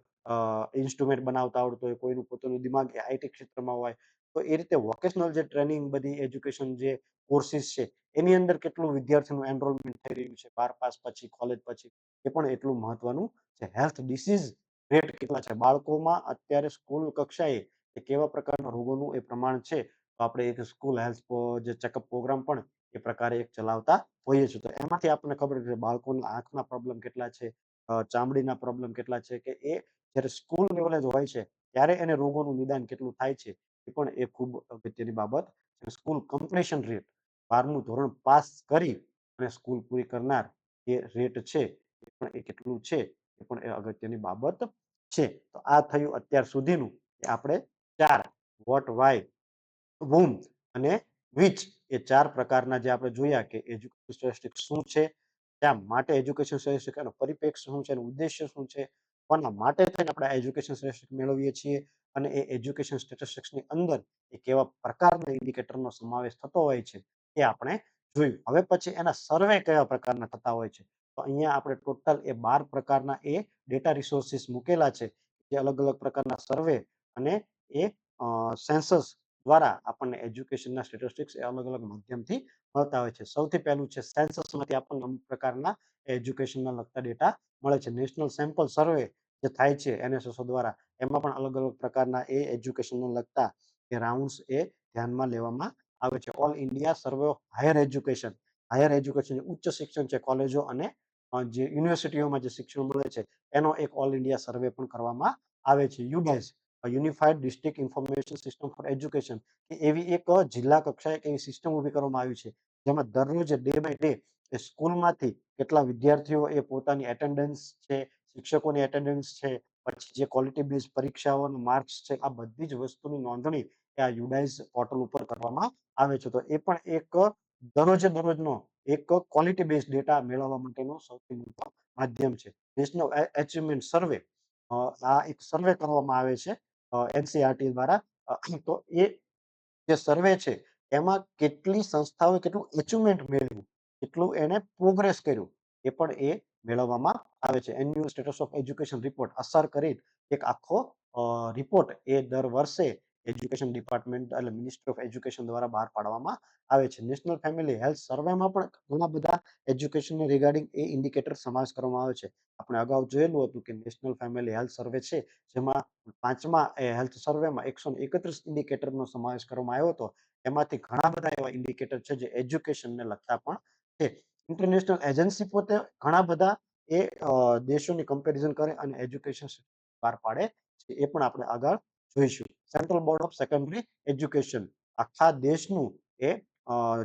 ઇન્સ્ટ્રુમેન્ટ બનાવતા આવડતું હોય, કોઈનું પોતાનું દિમાગ એ આઈટી ક્ષેત્રમાં હોય, તો એ રીતે વોકેશનલ જે ટ્રેનિંગ બધી એજ્યુકેશન જે કોર્સિસ છે, એની અંદર કેટલું વિદ્યાર્થીનું એનરોલમેન્ટ થઈ રહ્યું છે 12 પાસ પછી, કોલેજ પછી, એ પણ એટલું મહત્વનું છે. હેલ્થ ડિસીઝ રેટ કેટલા છે બાળકોમાં અત્યારે સ્કૂલ કક્ષાએ, એ કેવા પ્રકારના રોગોનું એ પ્રમાણ છે. તો આપણે એક સ્કૂલ હેલ્થ જે ચેકઅપ પ્રોગ્રામ પણ એ પ્રકારે એક ચલાવતા હોઈએ છીએ. તો એમાંથી આપણને ખબર છે બાળકોના આંખના પ્રોબ્લેમ કેટલા છે, ચામડીના પ્રોબ્લેમ કેટલા છે, કે એ જ્યારે સ્કૂલ લેવલે જ હોય છે ત્યારે એને રોગોનું નિદાન કેટલું થાય છે, એ પણ એ ખૂબ અગત્યની બાબત છે. સ્કૂલ કમ્પ્લીશન રેટ, 12મું ધોરણ પાસ કરી અને સ્કૂલ પૂરી કરનાર એ રેટ છે, એ પણ એ કેટલું છે, એ પણ એ અગત્યની બાબત છે. તો આ થયું અત્યાર સુધીનું કે આપણે 4 વોટ, વાય, whom અને which એ 4 પ્રકારના જે આપણે જોયા કે એજ્યુકેશન સ્ટેટિસ્ટિક્સ શું છે, શા માટે એજ્યુકેશન સ્ટેટિસ્ટિક્સ, એનો પરિપ્રેક્ષ્ય શું છે, એનો ઉદ્દેશ્ય શું છે, કોના માટે થઈને આપણે એજ્યુકેશન સ્ટેટિસ્ટિક્સ મેળવીએ છીએ, અને એ એજ્યુકેશન સ્ટેટિસ્ટિક્સની અંદર એ કેવા પ્રકારના ઇન્ડિકેટરનો સમાવેશ થતો હોય છે, એ આપણે જોયું. હવે પછી એના સર્વે કયા પ્રકારના થતા હોય છે. તો અહીંયા આપણે ટોટલ એ 12 પ્રકારના એ ડેટા રિસોર્સિસ મૂકેલા છે, જે અલગ અલગ પ્રકારના સર્વે અને એ સેન્સસ દ્વારા આપણને એજ્યુકેશનના સ્ટેટિસ્ટિક્સ એ અલગ અલગ માધ્યમથી મળતા હોય છે. સૌથી પહેલું છે સેન્સસમાંથી આપણને અમુક પ્રકારના એજ્યુકેશનના લગતા ડેટા મળે છે. નેશનલ સેમ્પલ સર્વે જે થાય છે એનએસએસઓ દ્વારા, એમાં પણ અલગ અલગ પ્રકારના એ એજ્યુકેશનને લગતા એ રાઉન્ડ્સ એ ધ્યાનમાં લેવામાં આવે છે. All India survey of higher education ઉચ્ચ શિક્ષણ છે, કોલેજો અને જે યુનિવર્સિટીઓમાં જે શિક્ષણ મળે છે એનો એક ઓલ ઇન્ડિયા સર્વે પણ કરવામાં આવે છે. UDISE unified district information system for education, કે એવી એક જિલ્લા કક્ષાએ એક એવી સિસ્ટમ ઊભી કરવામાં આવી છે જેમાં દરરોજ ડે બાય ડે એ સ્કૂલમાંથી કેટલા વિદ્યાર્થીઓ એ પોતાની એટેન્ડન્સ છે, શિક્ષકોની એટેન્ડન્સ છે, પછી જે ક્વોલિટી બેઝ પરીક્ષાઓના માર્ક્સ છે, આ બધી જ વસ્તુની નોંધણી એ આ યુડાઇસ પોર્ટલ ઉપર કરવામાં આવે છે. તો એ પણ એક દરરોજે દરરોજનો એક ક્વોલિટી બેઝ ડેટા મેળવવા માટેનો સૌથી મોટો માધ્યમ છે. નેશનલ એચિવમેન્ટ સર્વે, આ એક સર્વે કરવામાં આવે છે એનસીઆરટી દ્વારા. તો એ જે સર્વે છે એમાં કેટલી સંસ્થાઓએ કેટલું એચિવમેન્ટ મેળવ્યું, કેટલું એને પ્રોગ્રેસ કર્યું, એ પણ એ મેળવવામાં આવે છે. Annual status of education report અસર કરી એક આખો રિપોર્ટ એ દર વર્ષે એજ્યુકેશન ડિપાર્ટમેન્ટ એટલે મિનિસ્ટ્રી ઓફ એજ્યુકેશન દ્વારા બહાર પાડવામાં આવે છે. નેશનલ ફેમિલી હેલ્થ સર્વેમાં પણ ઘણા બધા એજ્યુકેશન રિગાર્ડિંગ એ ઇન્ડિકેટર સમાવેશ કરવામાં આવે છે. આપણે અગાઉ જોયેલું હતું કે નેશનલ ફેમિલી હેલ્થ સર્વે છે જેમાં 5મા એ હેલ્થ સર્વેમાં 131 ઇન્ડિકેટરનો સમાવેશ કરવામાં આવ્યો હતો. એમાંથી ઘણા બધા એવા ઇન્ડિકેટર છે જે એજ્યુકેશનને લગતા પણ છે. ઇન્ટરનેશનલ એજન્સી પોતે ઘણા બધા એ દેશોની કમ્પેરિઝન કરે અને એજ્યુકેશન બહાર પાડે છે. એ પણ આપણે આગળ જોઈશું. Central board of secondary education આખા દેશનું એ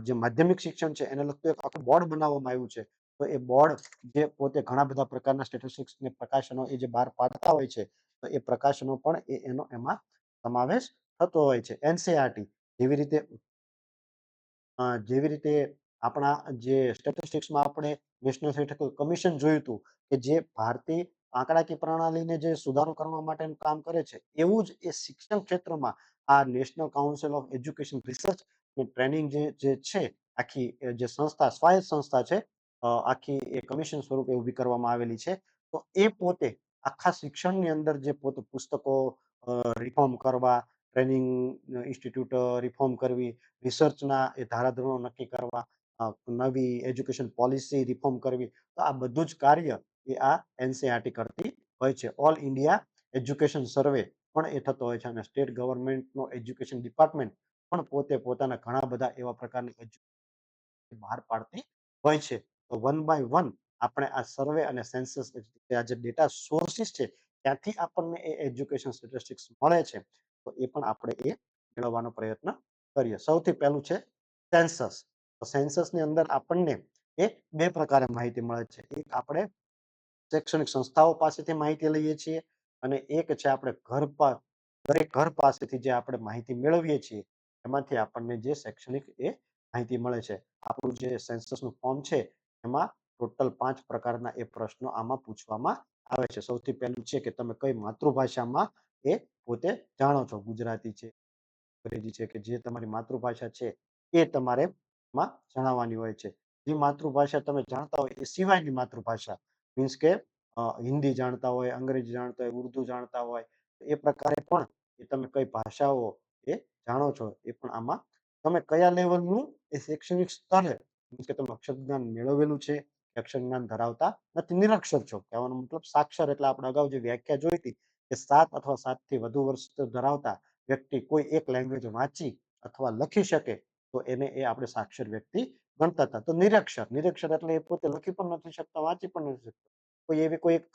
જે માધ્યમિક શિક્ષણ છે એને લગતું એક આખું બોર્ડ બનાવવામાં આવ્યું છે. તો એ બોર્ડ જે પોતે ઘણા બધા પ્રકારના સ્ટેટિસ્ટિક્સ ને પ્રકાશનો એ જે બહાર પાડતા હોય છે, તો એ પ્રકાશનો પણ એનો એમાં સમાવેશ થતો હોય છે. એનસીઆરટી જેવી રીતે આપણા જે સ્ટેટિસ્ટિક્સમાં આપણે નેશનલ સ્ટેટિસ્ટિકલ કમિશન જોયું હતું કે જે ભારતીય આંકડાકીય પ્રણાલીને જે સુધારો કરવા માટેનું કામ કરે છે, એવું જ એ શિક્ષણ ક્ષેત્રમાં આ national council of education research અને ટ્રેનિંગ જે છે આખી જે સંસ્થા સ્વાયત્ત સંસ્થા છે, આખી એ કમિશન સ્વરૂપે ઊભી કરવામાં આવેલી છે. તો એ પોતે આખા શિક્ષણની અંદર જે પોતે પુસ્તકો રિફોર્મ કરવા, ટ્રેનિંગ ઇન્સ્ટિટ્યૂટ રિફોર્મ કરવી, રિસર્ચના એ ધારાધોરણો નક્કી કરવા, નવી એજ્યુકેશન પોલિસી રિફોર્મ કરવી, તો આ બધું જ કાર્ય એ આ એનસીઆરટી કરતી હોય છે. ઓલ ઇન્ડિયા એજ્યુકેશન સર્વે પણ એ થતો હોય છે અને સ્ટેટ ગવર્મેન્ટનો એજ્યુકેશન ડિપાર્ટમેન્ટ પણ પોતે પોતાના ઘણા બધા એવા પ્રકારની બહાર પાડતી હોય છે. તો વન બાય વન આપણે આ સર્વે અને સેન્સસ આ જે ડેટા સોર્સિસ છે ત્યાંથી આપણને એ એજ્યુકેશન સ્ટેટિસ્ટિક્સ મળે છે. તો એ પણ આપણે એ મેળવવાનો પ્રયત્ન કરીએ. સૌથી પહેલું છે સેન્સસ. તો સેન્સસની અંદર આપણને એ બે પ્રકારે માહિતી મળે છે. એક આપણે શૈક્ષણિક સંસ્થાઓ પાસેથી માહિતી લઈએ છીએ અને એક છે આપણે દરેક ઘર પાસેથી જે આપણે માહિતી મેળવીએ છીએ એમાંથી આપણને જે શૈક્ષણિક એ માહિતી મળે છે. આપણું જે સેન્સસનું ફોર્મ છે એમાં ટોટલ 5 પ્રકારના એ પ્રશ્નો આમાં પૂછવામાં આવે છે. સૌથી પહેલું છે કે તમે કઈ માતૃભાષામાં એ પોતે જાણો છો. ગુજરાતી છે, અંગ્રેજી છે, કે જે તમારી માતૃભાષા છે એ તમારે માં જણાવવાની હોય છે. જે માતૃભાષા તમે જાણતા હોય એ સિવાયની માતૃભાષા મીન્સ કે હિન્દી જાણતા હોય, અંગ્રેજી જાણતા હોય, ઉર્દુ જાણતા હોય, એ પ્રકારે પણ એ તમે કઈ ભાષાઓ એ જાણો છો એ પણ આમાં તમે કયા લેવલનું એ શૈક્ષણિક સ્તરે મીન્સ કે તમે અક્ષર જ્ઞાન મેળવેલું છે, અક્ષર જ્ઞાન ધરાવતા નથી, નિરક્ષર છો. કહેવાનો મતલબ સાક્ષર એટલે આપણે અગાઉ જે વ્યાખ્યા જોઈ હતી કે 7 અથવા 7 થી વધુ વર્ષ ધરાવતા વ્યક્તિ કોઈ એક લેંગ્વેજ વાંચી અથવા લખી શકે તો એને એ આપણે સાક્ષર વ્યક્તિ ગણતા હતા. તો નિરક્ષર એટલે એ પોતે લખી પણ નથી શકતા, વાંચી પણ નથી શકતા. કોઈ એવી કોઈ એક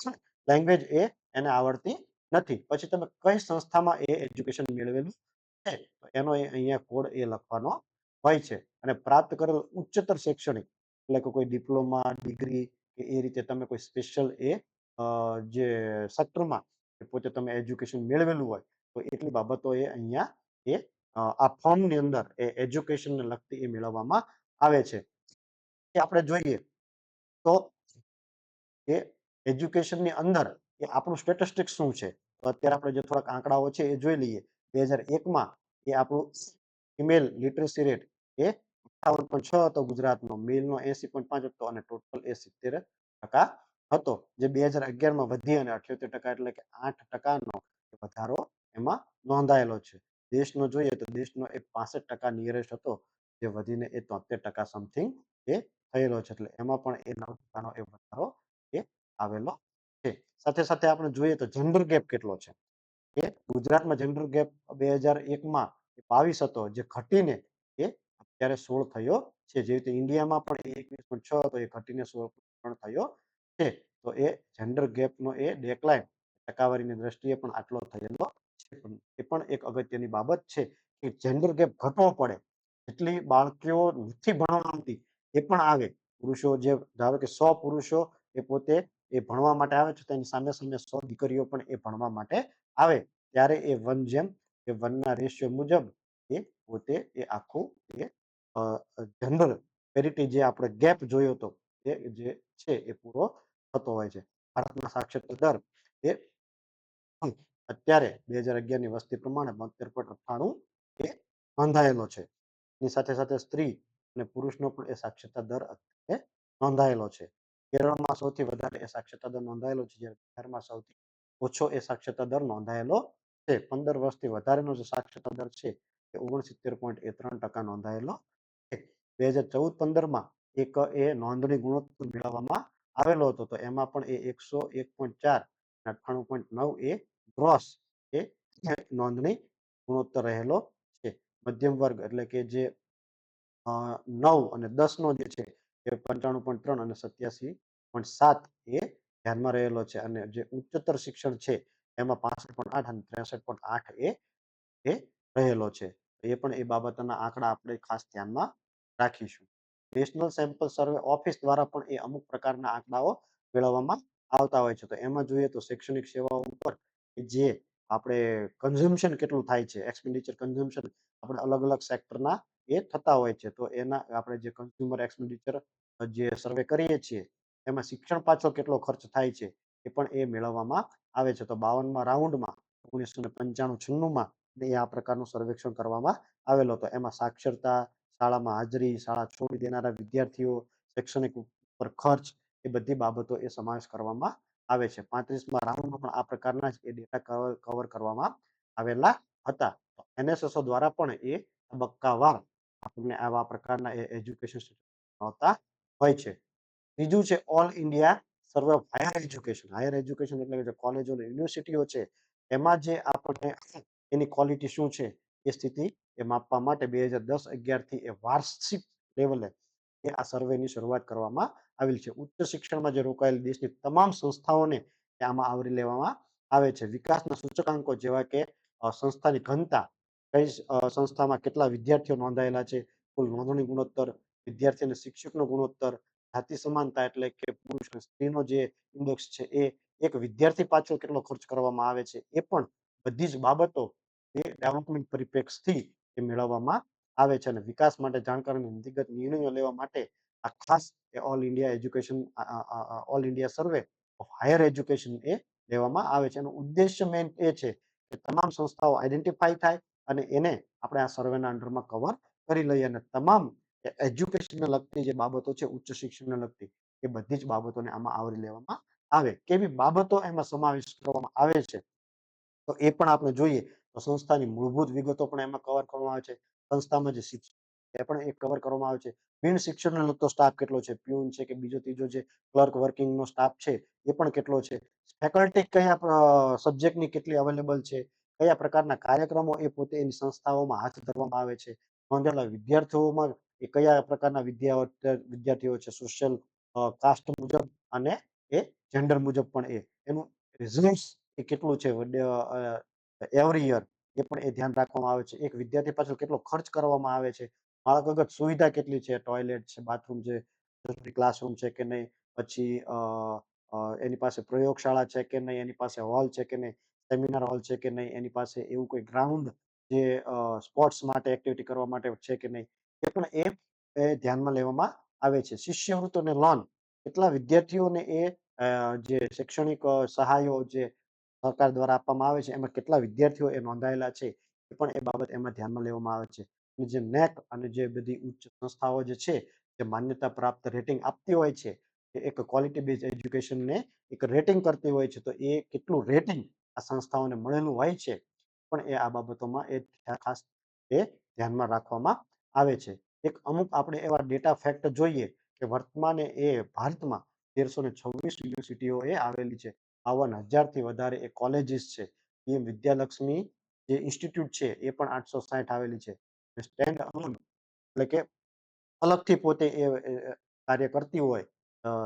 લેંગ્વેજ એ એને આવડતી નથી. પછી તમે કઈ સંસ્થામાં એ એજ્યુકેશન મેળવેલું છે તો એનો અહીંયા કોડ એ લખવાનો હોય છે. અને પ્રાપ્ત કરેલ ઉચ્ચતર શૈક્ષણિક એટલે કે કોઈ ડિપ્લોમા, ડિગ્રી કે એ રીતે તમે કોઈ સ્પેશિયલ એ જે સેક્ટરમાં પોતે તમે એજ્યુકેશન મેળવેલું હોય તો એટલી બાબતો એ અહીંયા એ આ ફોર્મની અંદર એ એજ્યુકેશનને લગતી એ મેળવવામાં આવે છે. એ આપણે જોઈએ તો એ એજ્યુકેશનની અંદર એ આપણું સ્ટેટિસ્ટિક્સ શું છે? તો અત્યારે આપણે જે થોડાક આંકડાઓ છે એ જોઈ લઈએ. 2001માં એ આપણું ફિમેલ લિટરસી રેટ એ 58.6 હતો ગુજરાતનો, મેલનો 80.5 હતો અને ટોટલ એ 70% હતો. જે 2011માં વધી અને 78% એટલે કે 8%નો વધારો એમાં નોંધાયેલો છે. દેશનો જોઈએ તો દેશનો એ 65% નિયરેસ્ટ હતો, જે વધીને એ 73% સમથિંગ એ થયેલો છે. એટલે એમાં પણ એ 9%નો એ વધારો એ આવેલો છે. સાથે સાથે આપણે જોઈએ તો જેન્ડર ગેપ કેટલો છે. કે ગુજરાતમાં જેન્ડર ગેપ 2001માં 22 હતો, જે ઘટીને એ અત્યારે 16 થયો છે. જેવી રીતે ઇન્ડિયામાં પણ એ 21.6 હતો, એ ઘટીને 16.3 થયો છે. તો એ જેન્ડર ગેપનો એ ડેક્લાઇન ટકાવારીની દ્રષ્ટિએ પણ આટલો થયેલો છે. એ પણ એક અગત્યની બાબત છે કે જેન્ડર ગેપ ઘટવો પડે. જેટલી બાળકીઓ નથી ભણવા માંગતી એ પણ આવે. પુરુષો જે ધારો કે 100 પુરુષો એ પોતે એ ભણવા માટે આવે છે, તો એની સામે સામે 100 દીકરીઓ પણ એ ભણવા માટે આવે. ત્યારે એ 1:1 રેશિયો મુજબ એ પોતે એ આખું એ જેન્ડર પેરિટી જે આપણે ગેપ જોયો હતો એ જે છે એ પૂરો થતો હોય છે. ભારતમાં સાક્ષરતા દર એ અત્યારે 2011 ની વસ્તી પ્રમાણે 72.98 એ નોંધાયેલો છે. એની સાથે સાથે સ્ત્રી અને પુરુષનો પણ એ સાક્ષરતા દર અત્યારે નોંધાયેલો છે. કેરળમાં સૌથી વધારે એ સાક્ષરતા દર નોંધાયેલો છે, જ્યારે બિહારમાં સૌથી ઓછો એ સાક્ષરતા દર નોંધાયેલો છે. 15 વર્ષથી વધારેનો જે સાક્ષરતા દર છે એ 69.3% નોંધાયેલો છે. 2014-15માં એક એ નોંધણી ગુણોત્તર મેળવવામાં આવેલો હતો, તો એમાં પણ એ 101.4 અને 98.9 એ ગ્રોસ એ નોંધણી ગુણોત્તર રહેલો છે. મધ્યમ વર્ગ એટલે કે જે 9 અને 10 નો જે છે એ 95.3 અને 87.7 એ ધ્યાનમાં રહેલો છે. અને જે ઉચ્ચતર શિક્ષણ છે એમાં 65.8 અને 63.8 એ રહેલો છે. એ પણ એ બાબતના આંકડા આપણે ખાસ ધ્યાનમાં રાખીશું. નેશનલ સેમ્પલ સર્વે ઓફિસ દ્વારા પણ એ અમુક પ્રકારના આંકડાઓ મેળવવામાં આવતા હોય છે. તો એમાં જોઈએ તો શૈક્ષણિક સેવાઓ ઉપર જે આપણે કન્ઝમ્પશન કેટલું થાય છે, એક્સપેન્ડિચર કન્ઝમ્પશન આપણે અલગ અલગ સેક્ટરના એ થતા હોય છે. તો એના આપણે જે કન્ઝ્યુમર એક્સપેન્ડિચર જે સર્વે કરીએ છીએ એમાં શિક્ષણ પાછળ કેટલો ખર્ચ થાય છે એ પણ એ મેળવવામાં આવે છે. તો 52મા રાઉન્ડમાં 1995-96માં એ આ પ્રકારનું સર્વેક્ષણ કરવામાં આવેલો હતો. એમાં સાક્ષરતા, શાળામાં હાજરી, શાળા છોડી દેનારા વિદ્યાર્થીઓ, શૈક્ષણિક ઉપર ખર્ચ એ બધી બાબતો એ સમાવેશ કરવામાં આવે છે. 35મા રાઉન્ડમાં પણ આ પ્રકારના જ એ ડેટા કવર કરવામાં આવેલા હતા. NSSO દ્વારા પણ એ તબક્કાવાર આપણને આવા પ્રકારના એજ્યુકેશન મળતા હોય છે. બીજું છે all India survey of higher education. Higher education એટલે જે કોલેજો અને યુનિવર્સિટીઓ છે એમાં જે આપણને એની ક્વોલિટી શું છે એ સ્થિતિ એ માપવા માટે 2010-11 થી એ વાર્ષિક લેવલે એ આ સર્વેની શરૂઆત કરવામાં આવેલી છે. ઉચ્ચ શિક્ષણમાં જે રોકાયેલી દેશની તમામ સંસ્થાઓને આમાં આવરી લેવામાં આવે છે. વિકાસના સૂચકાંકો જેવા કે સંસ્થાની ઘનતા, કઈ સંસ્થામાં કેટલા વિદ્યાર્થીઓ નોંધાયેલા છે, કુલ નોંધણી ગુણોત્તર, વિદ્યાર્થી અને શિક્ષકનો ગુણોત્તર, જાતિ સમાનતા એટલે કે પુરુષ અને સ્ત્રીનો જે ઇન્ડેક્સ છે એ એક વિદ્યાર્થી પાછળ કેટલો ખર્ચ કરવામાં આવે છે એ પણ બધી જ બાબતો એ ડેવલપમેન્ટ પરિપ્રેક્ષથી એ મેળવવામાં આવે છે. અને વિકાસ માટે જાણકાર અને નીતિગત નિર્ણયો લેવા માટે આ ખાસ all India education all India survey of higher education એ લેવામાં આવે છે. એનો ઉદ્દેશ્ય મેઇન એ છે કે તમામ સંસ્થાઓ આઈડેન્ટિફાઈ થાય અને એને આપણે આ સર્વેના અંડરમાં કવર કરી લઈએ અને તમામ એજ્યુકેશનને લગતી જે બાબતો છે, ઉચ્ચ શિક્ષણને લગતી એ બધી જ બાબતોને આમાં આવરી લેવામાં આવે. કેવી બાબતો એમાં સમાવેશ કરવામાં આવે છે તો એ પણ આપણે જોઈએ તો સંસ્થાની મૂળભૂત વિગતો પણ એમાં કવર કરવામાં આવે છે. સંસ્થામાં જે શિક્ષણ એ પણ એ કવર કરવામાં આવે છે. બિન શિક્ષણને લગતો સ્ટાફ કેટલો છે, પ્યુન છે કે બીજો ત્રીજો જે ક્લર્ક વર્કિંગનો સ્ટાફ છે એ પણ કેટલો છે, ફેકલ્ટી કયા સબ્જેક્ટની કેટલી અવેલેબલ છે, કયા પ્રકારના કાર્યક્રમો એ પોતે એની સંસ્થાઓમાં હાથ ધરવામાં આવે છે, નોંધેલા વિદ્યાર્થીઓમાં એ કયા પ્રકારના વિદ્યાર્થીઓ છે, સોશિયલ કાસ્ટ મુજબ અને એ જેન્ડર મુજબ પણ એનું રિઝલ્ટ એ કેટલું છે એવરી યર એ પણ એ ધ્યાન રાખવામાં આવે છે. એક વિદ્યાર્થી પાછળ કેટલો ખર્ચ કરવામાં આવે છે, માળખાગત સુવિધા કેટલી છે, ટોયલેટ છે, બાથરૂમ છે, ક્લાસરૂમ છે કે નહીં, પછી એની પાસે પ્રયોગશાળા છે કે નહીં, એની પાસે હોલ છે કે નહીં, સેમિનાર હોલ છે કે નહીં, એની પાસે એવું કોઈ ગ્રાઉન્ડ જે સ્પોર્ટ્સ માટે એક્ટિવિટી કરવા માટે છે કે નહીં, એ પણ એ ધ્યાનમાં લેવામાં આવે છે. શિષ્યવૃત્તિ અને લોન કેટલા વિદ્યાર્થીઓને એ જે શૈક્ષણિક સહાયો જે સરકાર દ્વારા આપવામાં આવે છે એમાં કેટલા વિદ્યાર્થીઓ એ નોંધાયેલા છે એ પણ એ બાબત એમાં ધ્યાનમાં લેવામાં આવે છે. અને જે નેક અને જે બધી ઉચ્ચ સંસ્થાઓ જે છે જે માન્યતા પ્રાપ્ત રેટિંગ આપતી હોય છે એક ક્વોલિટી બેઝ એજ્યુકેશનને એક રેટિંગ કરતી હોય છે, તો એ કેટલું રેટિંગ આ સંસ્થાઓને મળેલું હોય છે પણ એ આ બાબતોમાં એ ખાસ એ ધ્યાનમાં રાખવામાં આવે છે. એક અમુક આપણે એવા ડેટા ફેક્ટ જોઈએ કે વર્તમાને એ ભારતમાં 1326 યુનિવર્સિટીઓ એ આવેલી છે. 52,000 થી વધારે એ કોલેજીસ છે. પીએમ વિદ્યાલક્ષ્મી જે ઇન્સ્ટિટ્યૂટ છે એ પણ 860 આવેલી છે. સ્ટેન્ડ અલોન એટલે કે અલગથી પોતે કાર્ય કરતી હોય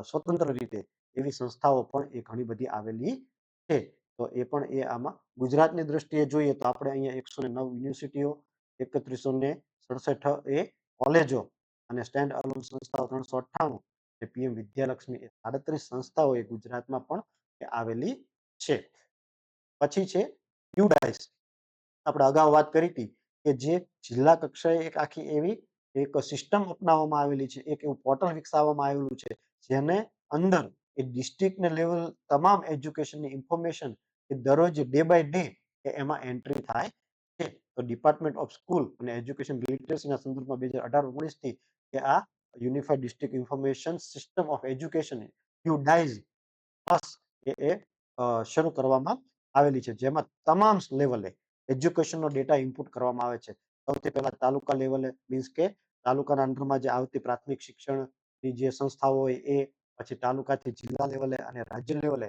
સ્વતંત્ર રીતે એવી સંસ્થાઓ પણ એ ઘણી બધી આવેલી છે. તો એ પણ આમાં ગુજરાતની દ્રષ્ટિએ જોઈએ તો આપણે અહીંયા 109 યુનિવર્સિટીઓ, 3167 કોલેજો અને સ્ટેન્ડ અલોન સંસ્થાઓ 398, પીએમ વિદ્યાલક્ષ્મી 37 સંસ્થાઓ એ ગુજરાતમાં પણ આવેલી છે. પછી છે યુડાઇસ. આપણે અગાઉ વાત કરી હતી કે જે જિલ્લા કક્ષાએ એક આખી એવી એક સિસ્ટમ અપનાવવામાં આવેલી છે, એક એવું પોર્ટલ વિકસાવવામાં આવેલું છે જેને અંદર એ ડિસ્ટ્રિક્ટ લેવલ તમામ એજ્યુકેશનની ઇન્ફોર્મેશન એ દરરોજ ડે બાય ડે એમાં એન્ટ્રી થાય છે. તો ડિપાર્ટમેન્ટ ઓફ સ્કૂલ અને એજ્યુકેશન લિટરસીના સંદર્ભમાં 2018-19 થી કે આ unified district information system of education UDISE plus શરૂ કરવામાં આવેલી છે, જેમાં તમામ લેવલે એજ્યુકેશનનો ડેટા ઇનપુટ કરવામાં આવે છે. સૌથી પહેલા તાલુકા લેવલે મીન્સ કે તાલુકાના અંડરમાં જે આવતી પ્રાથમિક શિક્ષણની જે સંસ્થાઓ હોય એ, પછી તાલુકાથી જિલ્લા લેવલે અને રાજ્ય લેવલે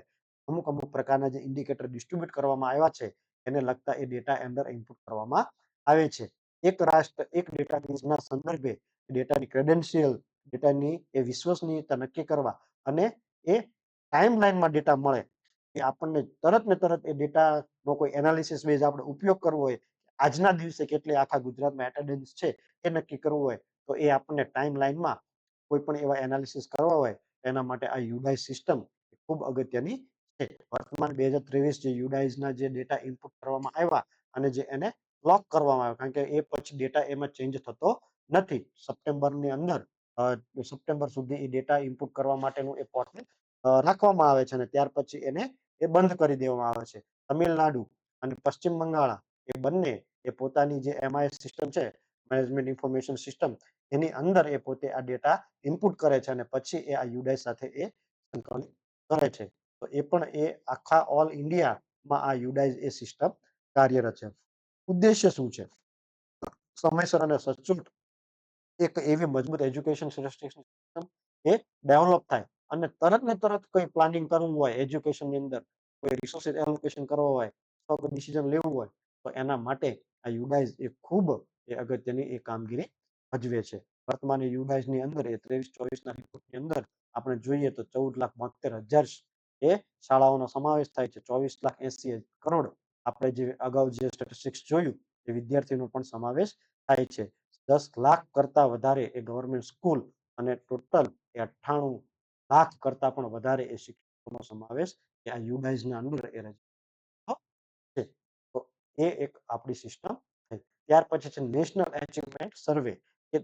અમુક પ્રકારના જે ઇન્ડિકેટર ડિસ્ટ્રીબ્યુટ કરવામાં આવ્યા છે એને લગતા એ ડેટા અંદર ઇનપુટ કરવામાં આવે છે. એક રાષ્ટ્ર એક ડેટાબેઝના સંદર્ભે ડેટાની ક્રેડેન્શિયલ, ડેટાની એ વિશ્વસનીયતા નક્કી કરવા અને એ ટાઈમલાઈનમાં ડેટા મળે એ આપણને તરત ને તરત એ ડેટાનો કોઈ એનાલિસિસ બેઝ આપણે ઉપયોગ કરવો હોય, આજના દિવસે કેટલી આખા ગુજરાતમાં એટેન્ડન્સ છે એ નક્કી કરવું હોય તો એ આપણને ટાઈમલાઈનમાં કોઈ પણ એવા એનાલિસિસ કરવા હોય એના માટે આ યુડાઇસ સિસ્ટમ ખૂબ અગત્યની છે. વર્તમાન 2023 જે યુડાઇસના જે ડેટા ઇનપુટ કરવામાં આવ્યા અને જે એને લોક કરવામાં આવ્યો, કારણ કે એ પછી ડેટા એમાં ચેન્જ થતો નથી. સપ્ટેમ્બરની અંદર સપ્ટેમ્બર સુધી એ ડેટા ઇનપુટ કરવા માટેનું એ પોર્ટલ રાખવામાં આવે છે અને ત્યાર પછી એને એ બંધ કરી દેવામાં આવે છે. તમિલનાડુ અને પશ્ચિમ બંગાળ એ બંને એ પોતાની જે એમઆઈએસ સિસ્ટમ છે, મેનેજમેન્ટ ઇન્ફોર્મેશન સિસ્ટમ, એની અંદર એ પોતે આ ડેટા ઇનપુટ કરે છે અને પછી એ આ યુડાઇસ સાથે એ સંકલિત કરે છે. તો એ પણ એ આખા ઓલ ઇન્ડિયામાં આ યુડાઇસ એ સિસ્ટમ કાર્યરત છે. ઉદ્દેશ્ય શું છે? સમયસર અને સચોટ એક એવી મજબૂત એજ્યુકેશન સિસ્ટમ એ ડેવલપ થાય અને તરત ને તરત કોઈ પ્લાનિંગ કરવું હોય એજ્યુકેશનની અંદર, કોઈ રિસોર્સ એલોકેશન કરવો હોય, કોઈ ડિસિઝન લેવું હોય તો એના માટે આ યુડાઇસ એ ખૂબ અગત્યની એ કામગીરી ભજવે છે. વર્તમાન યુડાઇસની અંદર એ 23-24ના રિપોર્ટની અંદર આપણે જોઈએ તો 14,72,000 એ શાળાઓનો સમાવેશ થાય છે. 24,80,000 આપણે જે અગાઉ જે સ્ટેટિસ્ટિક્સ જોયું એ વિદ્યાર્થીનો પણ સમાવેશ થાય છે. 10 લાખ કરતા વધારે એ ગવર્મેન્ટ સ્કૂલ અને ટોટલ એ 98 લાખ કરતા પણ વધારે એ શિક્ષકોનો સમાવેશ એ આ યુડાઇસના અંદર એ છે. તો એ એક આપણી સિસ્ટમ થઈ. ત્યાર પછી છે નેશનલ એચિવમેન્ટ સર્વે, કે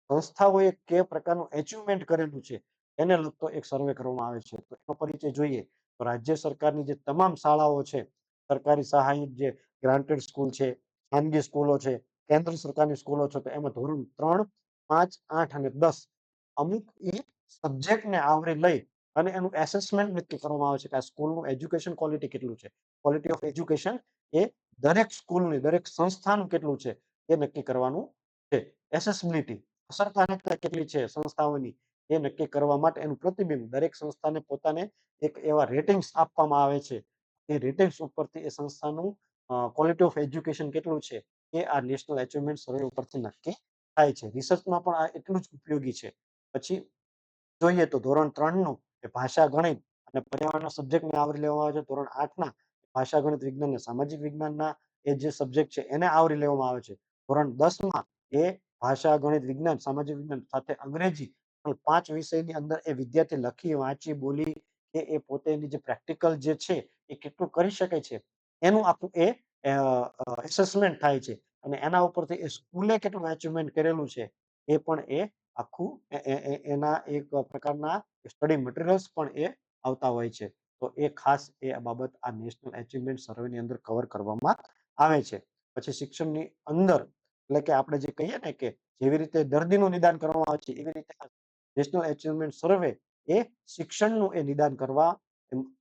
સંસ્થાઓએ કયા પ્રકારનું એચિવમેન્ટ કરેલું છે એને લગતો એક સર્વે કરવામાં આવે છે. તો એનો પરિચય જોઈએ તો રાજ્ય સરકારની જે તમામ શાળાઓ છે, સરકારી સહાયિત જે ગ્રાન્ટેડ સ્કૂલ છે, ખાનગી સ્કૂલો છે, કેન્દ્ર સરકારની સ્કૂલો છે, તો એમાં ધોરણ 3, 5, 8 અને 10 અમુક એ સબ્જેક્ટને આવરી લઈ અને એનું એસેસમેન્ટ નક્કી કરવામાં આવે છે કે આ સ્કૂલનું એજ્યુકેશન ક્વોલિટી કેટલું છે. ક્વોલિટી ઓફ એજ્યુકેશન એ દરેક સ્કૂલની, દરેક સંસ્થાનું કેટલું છે એ નક્કી કરવાનું છે. એસેસબિલિટી, અસરકારકતા કેટલી છે સંસ્થાઓની એ નક્કી કરવા માટે એનું પ્રતિબિંબ દરેક સંસ્થાને પોતાને એક એવા રેટિંગ્સ આપવામાં આવે છે. એ રેટિંગ્સ ઉપરથી એ સંસ્થાનું ક્વોલિટી ઓફ એજ્યુકેશન કેટલું છે એ આ નેશનલ એચિવમેન્ટ સર્વે ઉપરથી નક્કી થાય છે. રિસર્ચમાં પણ આ એટલું જ ઉપયોગી છે. પછી જોઈએ તો ધોરણ 3નું એ ભાષા, ગણિત અને પર્યાવરણના સબ્જેક્ટને આવરી લેવામાં આવે છે. ધોરણ 8ના ભાષા, ગણિત, વિજ્ઞાન અને સામાજિક વિજ્ઞાનના એ જે સબ્જેક્ટ છે એને આવરી લેવામાં આવે છે. ધોરણ 10માં એ ભાષા, ગણિત, વિજ્ઞાન, સામાજિક વિજ્ઞાન સાથે અંગ્રેજી 5 વિષયની અંદર એ વિદ્યાર્થી લખી, વાંચી, બોલી કે એ પોતેની જે પ્રેક્ટિકલ જે છે એ કેટલું કરી શકે છે એનું આખું એ એસેસમેન્ટ થાય છે અને એના ઉપરથી એ સ્કૂલે કેટલું અચીવમેન્ટ કરેલું છે એ પણ એ આખું એના એક પ્રકારના સ્ટડી મટીરિયલ્સ પણ એ આવતા હોય છે. તો એ ખાસ એ બાબત આ નેશનલ એચિવમેન્ટ સર્વેની અંદર કવર કરવામાં આવે છે. પછી શિક્ષણની અંદર એટલે કે આપણે જે કહીએ ને કે જેવી રીતે દર્દીનું નિદાન કરવામાં આવે છે એવી રીતે નેશનલ એચિવમેન્ટ સર્વે એ શિક્ષણનું એ નિદાન કરવા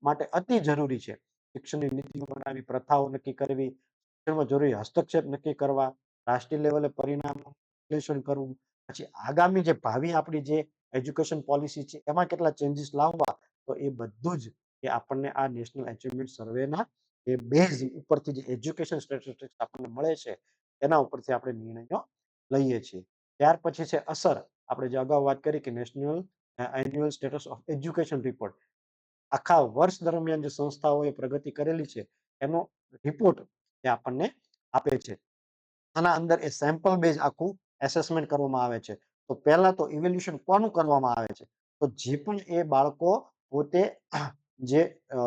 માટે અતિ જરૂરી છે. શિક્ષણની નીતિઓ બનાવી, પ્રથાઓ નક્કી કરવી, શિક્ષણમાં જરૂરી હસ્તક્ષેપ નક્કી કરવા, રાષ્ટ્રીય લેવલે પરિણામનું વિશ્લેષણ કરવું, પછી આગામી જે ભાવિ આપણી જે એજ્યુકેશન પોલિસી છે એમાં કેટલા ચેન્જીસ લાવવા, તો એ બધું જ એ આપણને આ નેશનલ એચિવમેન્ટ સર્વેના એ બેઝ ઉપરથી જે એજ્યુકેશન સ્ટેટિસ્ટિક્સ આપણને મળે છે, એના ઉપરથી આપણે નિર્ણયો લઈએ છીએ. ત્યાર પછી છે અસર. આપણે જે અગાઉ વાત કરી કે national annual status of education report. આખા વર્ષ દરમિયાન જે સંસ્થાઓએ પ્રગતિ કરેલી છે, એનો રિપોર્ટ એ આપણને આપે છે. આના અંદર એ સેમ્પલ બેઝ આખું એસેસમેન્ટ કરવામાં આવે છે. તો પહેલા તો ઇવેલ્યુશન કોનું કરવામાં આવે છે? તો જે પણ એ બાળકો પોતે જે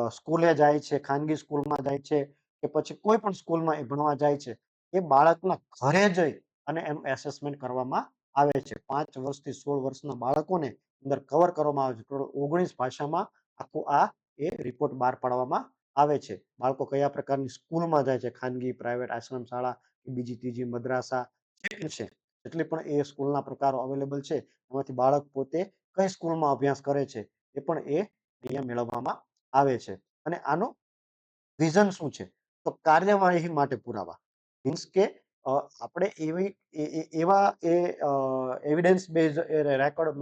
સ્કૂલે જાય છે, ખાનગી સ્કૂલમાં જાય છે કે પછી કોઈ પણ સ્કૂલમાં એ ભણવા જાય છે, એ બાળકના ઘરે જઈ અને એનું એસેસમેન્ટ કરવામાં આવે છે. 5 વર્ષથી 16 વર્ષના બાળકોને અંદર કવર કરવામાં આવે છે. ટોટલ 19 ભાષામાં આખું આ એ રિપોર્ટ બહાર પાડવામાં આવે છે. બાળકો કયા પ્રકારની સ્કૂલમાં જાય છે, ખાનગી, પ્રાઇવેટ, આશ્રમ શાળા, બીજી ત્રીજી મદ્રાસા જે છે, જેટલી પણ એ સ્કૂલના પ્રકારો અવેલેબલ છે, એમાંથી બાળક પોતે કઈ સ્કૂલમાં અભ્યાસ કરે છે, એ પણ એ અહીંયા મેળવવામાં આવે છે. અને આનો વિઝન શું છે? તો કાર્યવાહી માટે પુરાવા. મીન્સ કે આપણે એવી એવા એવિડન્સ બેઝ રેકોર્ડ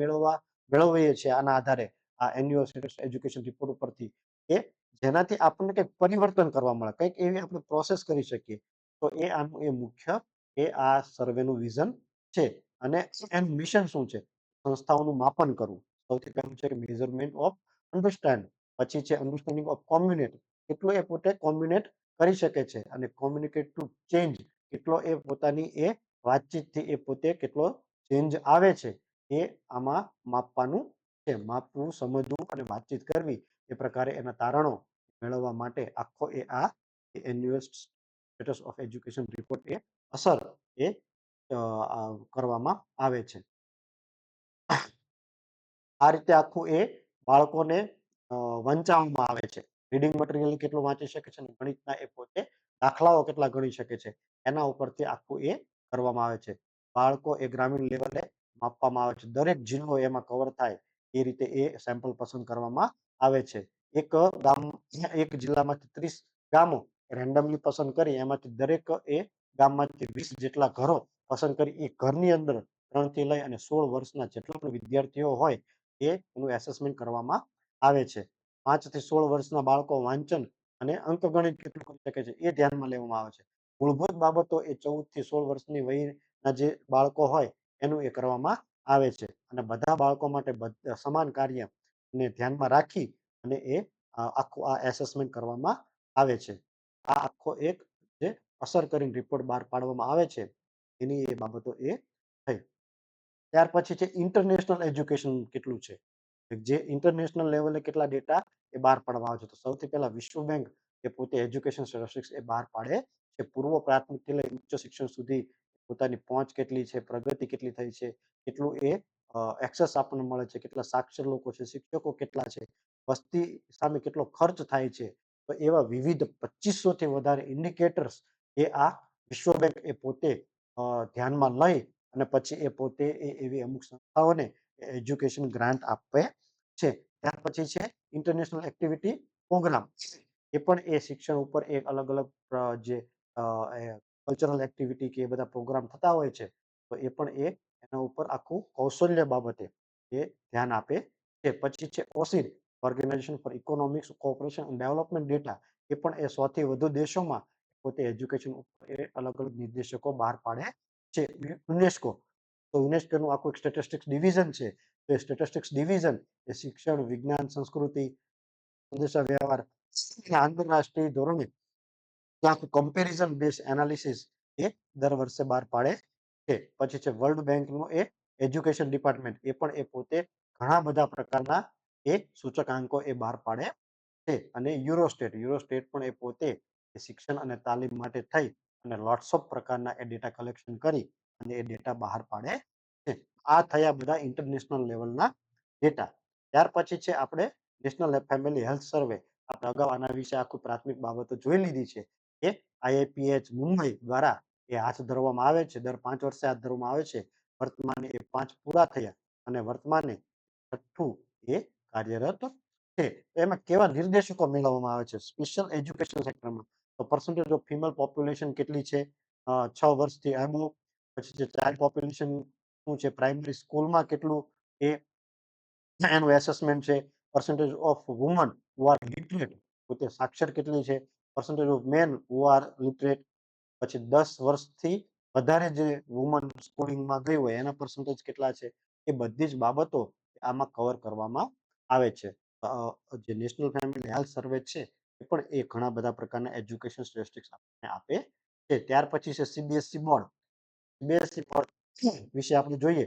મેળવીએ છીએ આના આધારે આ એન્યુઅલ સ્ટેટસ એજ્યુકેશન રિપોર્ટ ઉપરથી કે જેનાથી આપણને કંઈક પરિવર્તન કરવા મળે, કંઈક એવી આપણે પ્રોસેસ કરી શકીએ. તો એ આનું એ મુખ્ય એ આ સર્વેનું વિઝન છે. અને એનું મિશન શું છે? સંસ્થાઓનું માપન કરવું. સૌથી પહેલું છે કે મેઝરમેન્ટ ઓફ અન્ડરસ્ટેન્ડ. પછી છે અન્ડરસ્ટેન્ડિંગ ઓફ કોમ્યુનિટ. કેટલું એ પોતે કોમ્યુનિકેટ કરી શકે છે અને કોમ્યુનિકેટ ટુ ચેન્જ કેટલો એ પોતાની એ વાતચીતથી એ પોતે કેટલો ચેન્જ આવે છે એ આમાં માપવાનું છે. માપવું, સમજવું અને વાતચીત કરવી એ પ્રકારે એના તારણો મેળવવા માટે આખો એ આ annual status of education report એ અસર એ કરવામાં આવે છે. આ રીતે આખું એ બાળકોને વંચાવવામાં આવે છે. રીડિંગ મટીરિયલ કેટલું વાંચી શકે છે અને ગણિતના એ પોતે દાખલાઓ કેટલા ગણી શકે છે, એના ઉપરથી આખું એ કરવામાં આવે છે. બાળકો એ ગ્રામીણ લેવલે માપવામાં આવે છે. દરેક જિલ્લો એમાં કવર થાય એ રીતે એ સેમ્પલ પસંદ કરવામાં આવે છે. એક ગામ એક જિલ્લામાંથી 30 ગામો રેન્ડમલી પસંદ કરી એમાંથી દરેક એ ગામમાંથી 20 જેટલા ઘરો પસંદ કરી એ ઘરની અંદર 3 થી લઈ અને 16 વર્ષના જેટલા પણ વિદ્યાર્થીઓ હોય એનું એસેસમેન્ટ કરવામાં આવે છે. 5 થી 16 વર્ષના બાળકો વાંચન અને અંકગણિત કેટલું કરી શકે છે એ ધ્યાનમાં લેવામાં આવે છે. મૂળભૂત બાબતો એ 14 થી 16 વર્ષની વયના જે બાળકો હોય એનું એ કરવામાં આવે છે. અને બધા બાળકો માટે સમાન કાર્યને ધ્યાનમાં રાખી અને એ આખું આ એસેસમેન્ટ કરવામાં આવે છે. આ આખો એક જે અસર કરીને રિપોર્ટ બહાર પાડવામાં આવે છે, એની એ બાબતો એ થઈ. ત્યાર પછી છે ઇન્ટરનેશનલ એજ્યુકેશન કેટલું છે. જે ઇન્ટરનેશનલ લેવલે કેટલા ડેટા એ બહાર પાડવામાં આવે છે. તો સૌથી પહેલા વિશ્વ બેંક એ પોતે એજ્યુકેશન સ્ટેટિસ્ટિક્સ એ બહાર પાડે છે. પૂર્વ પ્રાથમિકથી લઈ ઉચ્ચ શિક્ષણ સુધી પોતાની પહોંચ કેટલી છે, પ્રગતિ કેટલી થઈ છે, કેટલું એ એક્સેસ આપણને મળે છે, કેટલા સાક્ષર લોકો છે, શિક્ષકો કેટલા છે, વસ્તી સામે કેટલો ખર્ચ થાય છે. તો એવા વિવિધ 2500 થી વધારે ઇન્ડિકેટર્સ એ આ વિશ્વ બેંક એ પોતે ધ્યાનમાં લઈ અને પછી એ પોતે એવી અમુક સંસ્થાઓને એજ્યુકેશન ગ્રાન્ટ આપે છે. ત્યાર પછી છે ઇન્ટરનેશનલ એક્ટિવિટી પ્રોગ્રામ. એ પણ એ શિક્ષણ ઉપર એક અલગ અલગ જે કલ્ચરલ એક્ટિવિટી કે એ બધા પ્રોગ્રામ થતા હોય છે. તો એ પણ એના ઉપર આખું કૌશલ્ય બાબતે એ ધ્યાન આપે છે. પછી છે OECD, organisation for economics cooperation and development data. એ પણ એ 100 થી વધુ દેશોમાં પોતે એજ્યુકેશન ઉપર એ અલગ અલગ નિર્દેશકો બહાર પાડે છે. યુનેસ્કો, તો યુનેસ્કોનું આખું એક સ્ટેટિસ્ટિક્સ ડિવિઝન છે. તો એ સ્ટેટિસ્ટિક્સ ડિવિઝન એ શિક્ષણ, વિજ્ઞાન, સંસ્કૃતિ, સંદેશાવ્યવહાર આંતરરાષ્ટ્રીય ધોરણે આખું કમ્પેરિઝન બેઝ એનાલિસિસ એ દર વર્ષે બહાર પાડે છે. પછી છે વર્લ્ડ બેંકનું એ એજ્યુકેશન ડિપાર્ટમેન્ટ. એ પણ એ પોતે ઘણા બધા પ્રકારના એ સૂચકાંકો એ બહાર પાડે છે. અને યુરોસ્ટેટ પણ એ પોતે શિક્ષણ અને તાલીમ માટે થઈ અને લોટ્સ ઓફ પ્રકારના એ ડેટા કલેક્શન કરી અને એ ડેટા બહાર પાડે છે. આ થયા બધા ઇન્ટરનેશનલ લેવલના ડેટા. ત્યાર પછી છે આપણે નેશનલ ફેમિલી હેલ્થ સર્વે. આપણે અગાઉ આના વિશે આખું પ્રાથમિક બાબતો જોઈ લીધી છે. એ આઈઆઈપીએચ મુંબઈ દ્વારા એ હાથ ધરવામાં આવે છે. દર 5 વર્ષે હાથ ધરવામાં આવે છે. વર્તમાને એ 5 પૂરા થયા અને વર્તમાને 6થું એ કાર્યરત છે. એમાં કેવા નિર્દેશકો મેળવવામાં આવે છે સ્પેશિયલ એજ્યુકેશન સેક્ટરમાં. તો પર્સન્ટેજ ઓફ ફિમેલ પોપ્યુલેશન કેટલી છે 6 વર્ષથી અબો. પછી જે ચાઇલ્ડ પોપ્યુલેશન શું છે, પ્રાઇમરી સ્કૂલમાં કેટલું એ એનું એસેસમેન્ટ છે. Percentage of woman who are literate, પોતે સાક્ષર કેટલી છે, percentage of men who are literate, પછી 10 વર્ષથી વધારે જે વુમન સ્કૂલિંગમાં ગઈ હોય એના પર્સન્ટેજ કેટલા છે, એ બધી જ બાબતો આમાં કવર કરવામાં આવે છે. જે નેશનલ ફેમિલી હેલ્થ સર્વે છે એ પણ એ ઘણા બધા પ્રકારના એજ્યુકેશન સ્ટેટિસ્ટિક્સ આપણને આપે છે. ત્યાર પછી છે સીબીએસઈ બોર્ડ. સીબીએસઈ બોર્ડ વિશે આપણે જોઈએ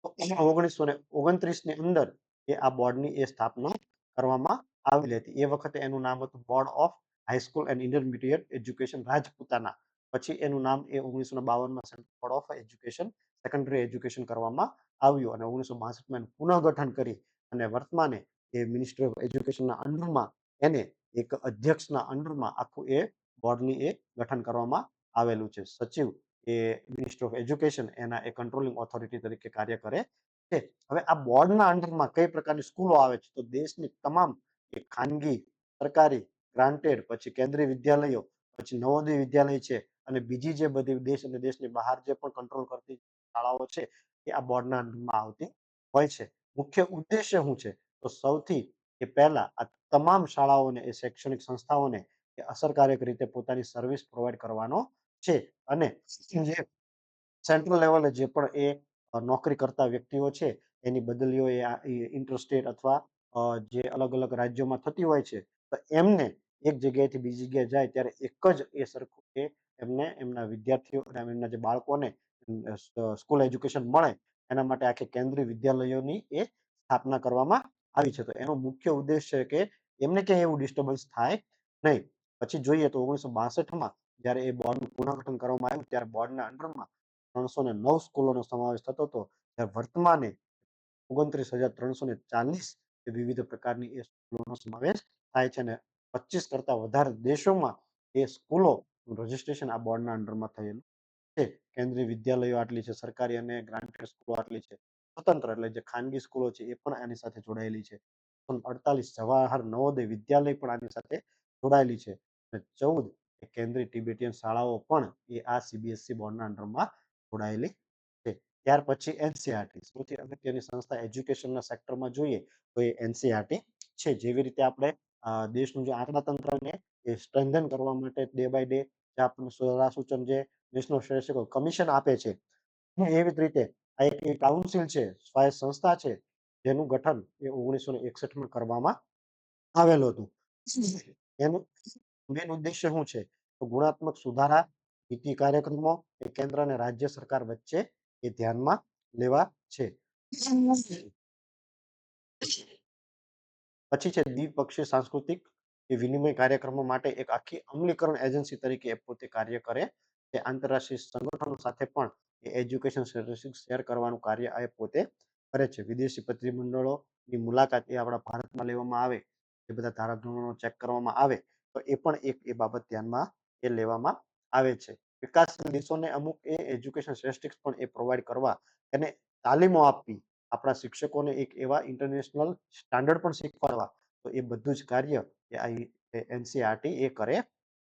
તો 1929 ની અંદર આ બોર્ડની સ્થાપના કરવામાં આવેલી હતી. એ વખતે એનું નામ હતું board of high school and intermediate education Rajputana. પછી એનું નામ 1952માં central board of education secondary education કરવામાં આવ્યું અને 1962માં એનું પુનઃગઠન કરી અને વર્તમાને એ મિનિસ્ટ્રી ઓફ એજ્યુકેશનના અંડરમાં એને એક અધ્યક્ષના અંડરમાં આખું એ બોર્ડની ગઠન કરવામાં આવેલું છે. સચિવ એ મિનિસ્ટ્રી ઓફ એજ્યુકેશન એના કંટ્રોલિંગ ઓથોરિટી તરીકે કાર્ય કરે છે. હવે આ બોર્ડના અંડરમાં કઈ પ્રકારની સ્કૂલો આવે છે, તો દેશની તમામ ખાનગી, સરકારી, ગ્રાન્ટેડ, પછી કેન્દ્રીય વિદ્યાલયો, પછી નવોદય વિદ્યાલય છે અને બીજી જે બધી દેશ અને દેશની બહાર જે પણ કંટ્રોલ કરતી શાળાઓ છે એ આ બોર્ડના અંડરમાં આવતી હોય છે. મુખ્ય ઉદ્દેશ્ય શું છે, તો સૌથી પહેલા આ તમામ શાળાઓને શૈક્ષણિક સંસ્થાઓને અસરકારક રીતે પોતાની સર્વિસ પ્રોવાઈડ કરવાનો છે અને જે સેન્ટ્રલ લેવલે જે પણ નોકરી કરતા વ્યક્તિઓ છે એની બદલીઓ ઇન્ટરસ્ટેટ અથવા જે અલગ અલગ રાજ્યોમાં થતી હોય છે, તો એમને એક જગ્યાએથી બીજી જગ્યાએ જાય ત્યારે એક જ સરખું એમને એમના વિદ્યાર્થીઓ અને એમના જે બાળકોને સ્કૂલ એજ્યુકેશન મળે એના માટે આખી કેન્દ્રીય વિદ્યાલયોની સ્થાપના કરવામાં આવી છે. તો એનો મુખ્ય ઉદ્દેશ છે કે એમને ક્યાંય એવું ડિસ્ટર્બન્સ થાય નહીં. પછી જોઈએ તો 1962માં જ્યારે એ બોર્ડનું પુનઃગઠન કરવામાં આવ્યું ત્યારે બોર્ડના અંડરમાં 309 સ્કૂલોનો સમાવેશ થતો હતો. વર્તમાને 29,340 વિવિધ પ્રકારની એ સ્કૂલોનો સમાવેશ થાય છે અને 25 કરતા વધારે દેશોમાં એ સ્કૂલો રજીસ્ટ્રેશન આ બોર્ડના અંડરમાં થયેલું છે. કેન્દ્રીય વિદ્યાલયો આટલી છે, સરકારી અને ગ્રાન્ટેડ સ્કૂલો આટલી છે, સ્વતંત્ર એટલે જે ખાનગી સ્કૂલો છે એ પણ આની સાથે જોડાયેલી છે. 48 જવાહર નવોદય વિદ્યાલય પણ આની સાથે જોડાયેલી છે અને 14 કેન્દ્રીય તિબેટીયન શાળાઓ પણ આ સીબીએસઈ બોર્ડના અંડરમાં જોડાયેલી છે. ત્યાર પછી એનસીઆરટી સૌથી અગત્યની સંસ્થા એજ્યુકેશનના સેક્ટરમાં જોઈએ તો એ એનસીઆરટી છે. જેવી રીતે આપણે દેશનું જે આંકડા તંત્રને સ્ટ્રેન્થન કરવા માટે ડે બાય ડે આપણને સલાહ સૂચન જે નેશનલ સ્ટેટિસ્ટિકલ કમિશન આપે છે, એવી જ રીતે આ એક કાઉન્સિલ છે, સ્વાયત્ત સંસ્થા છે, જેનું ગઠન 1961માં કરવામાં આવેલું હતું. એનું મેન ઉદ્દેશ્ય શું છે, તો ગુણાત્મક સુધારા, નીતિ કાર્યક્રમો કેન્દ્ર અને રાજ્ય સરકાર વચ્ચે ધ્યાનમાં લેવા છે. પછી છે દ્વિપક્ષીય સાંસ્કૃતિક વિનિમય કાર્યક્રમો માટે એક આખી અમલીકરણ એજન્સી તરીકે પોતે કાર્ય કરે છે. આંતરરાષ્ટ્રીય સંગઠનો સાથે પણ એજ્યુકેશન સ્ટેટિસ્ટિક્સ શેર કરવાનું કાર્ય આ પોતે કરે છે. વિદેશી પ્રતિનિધિમંડળોની મુલાકાત આપણા ભારતમાં લેવામાં આવે, એ બધા ધારાધોરણો ચેક કરવામાં આવે તો એ પણ એક બાબત ધ્યાનમાં લેવામાં આવે છે. વિકાસશીલ દેશોને અમુક એજ્યુકેશન સ્ટેટિસ્ટિક્સ પણ પ્રોવાઈડ કરવા અને તાલીમો આપવી, આપણા શિક્ષકોને એક એવા ઇન્ટરનેશનલ સ્ટાન્ડર્ડ પણ શીખવાડવા, તો એ બધું જ કાર્ય એનસીઆરટી કરે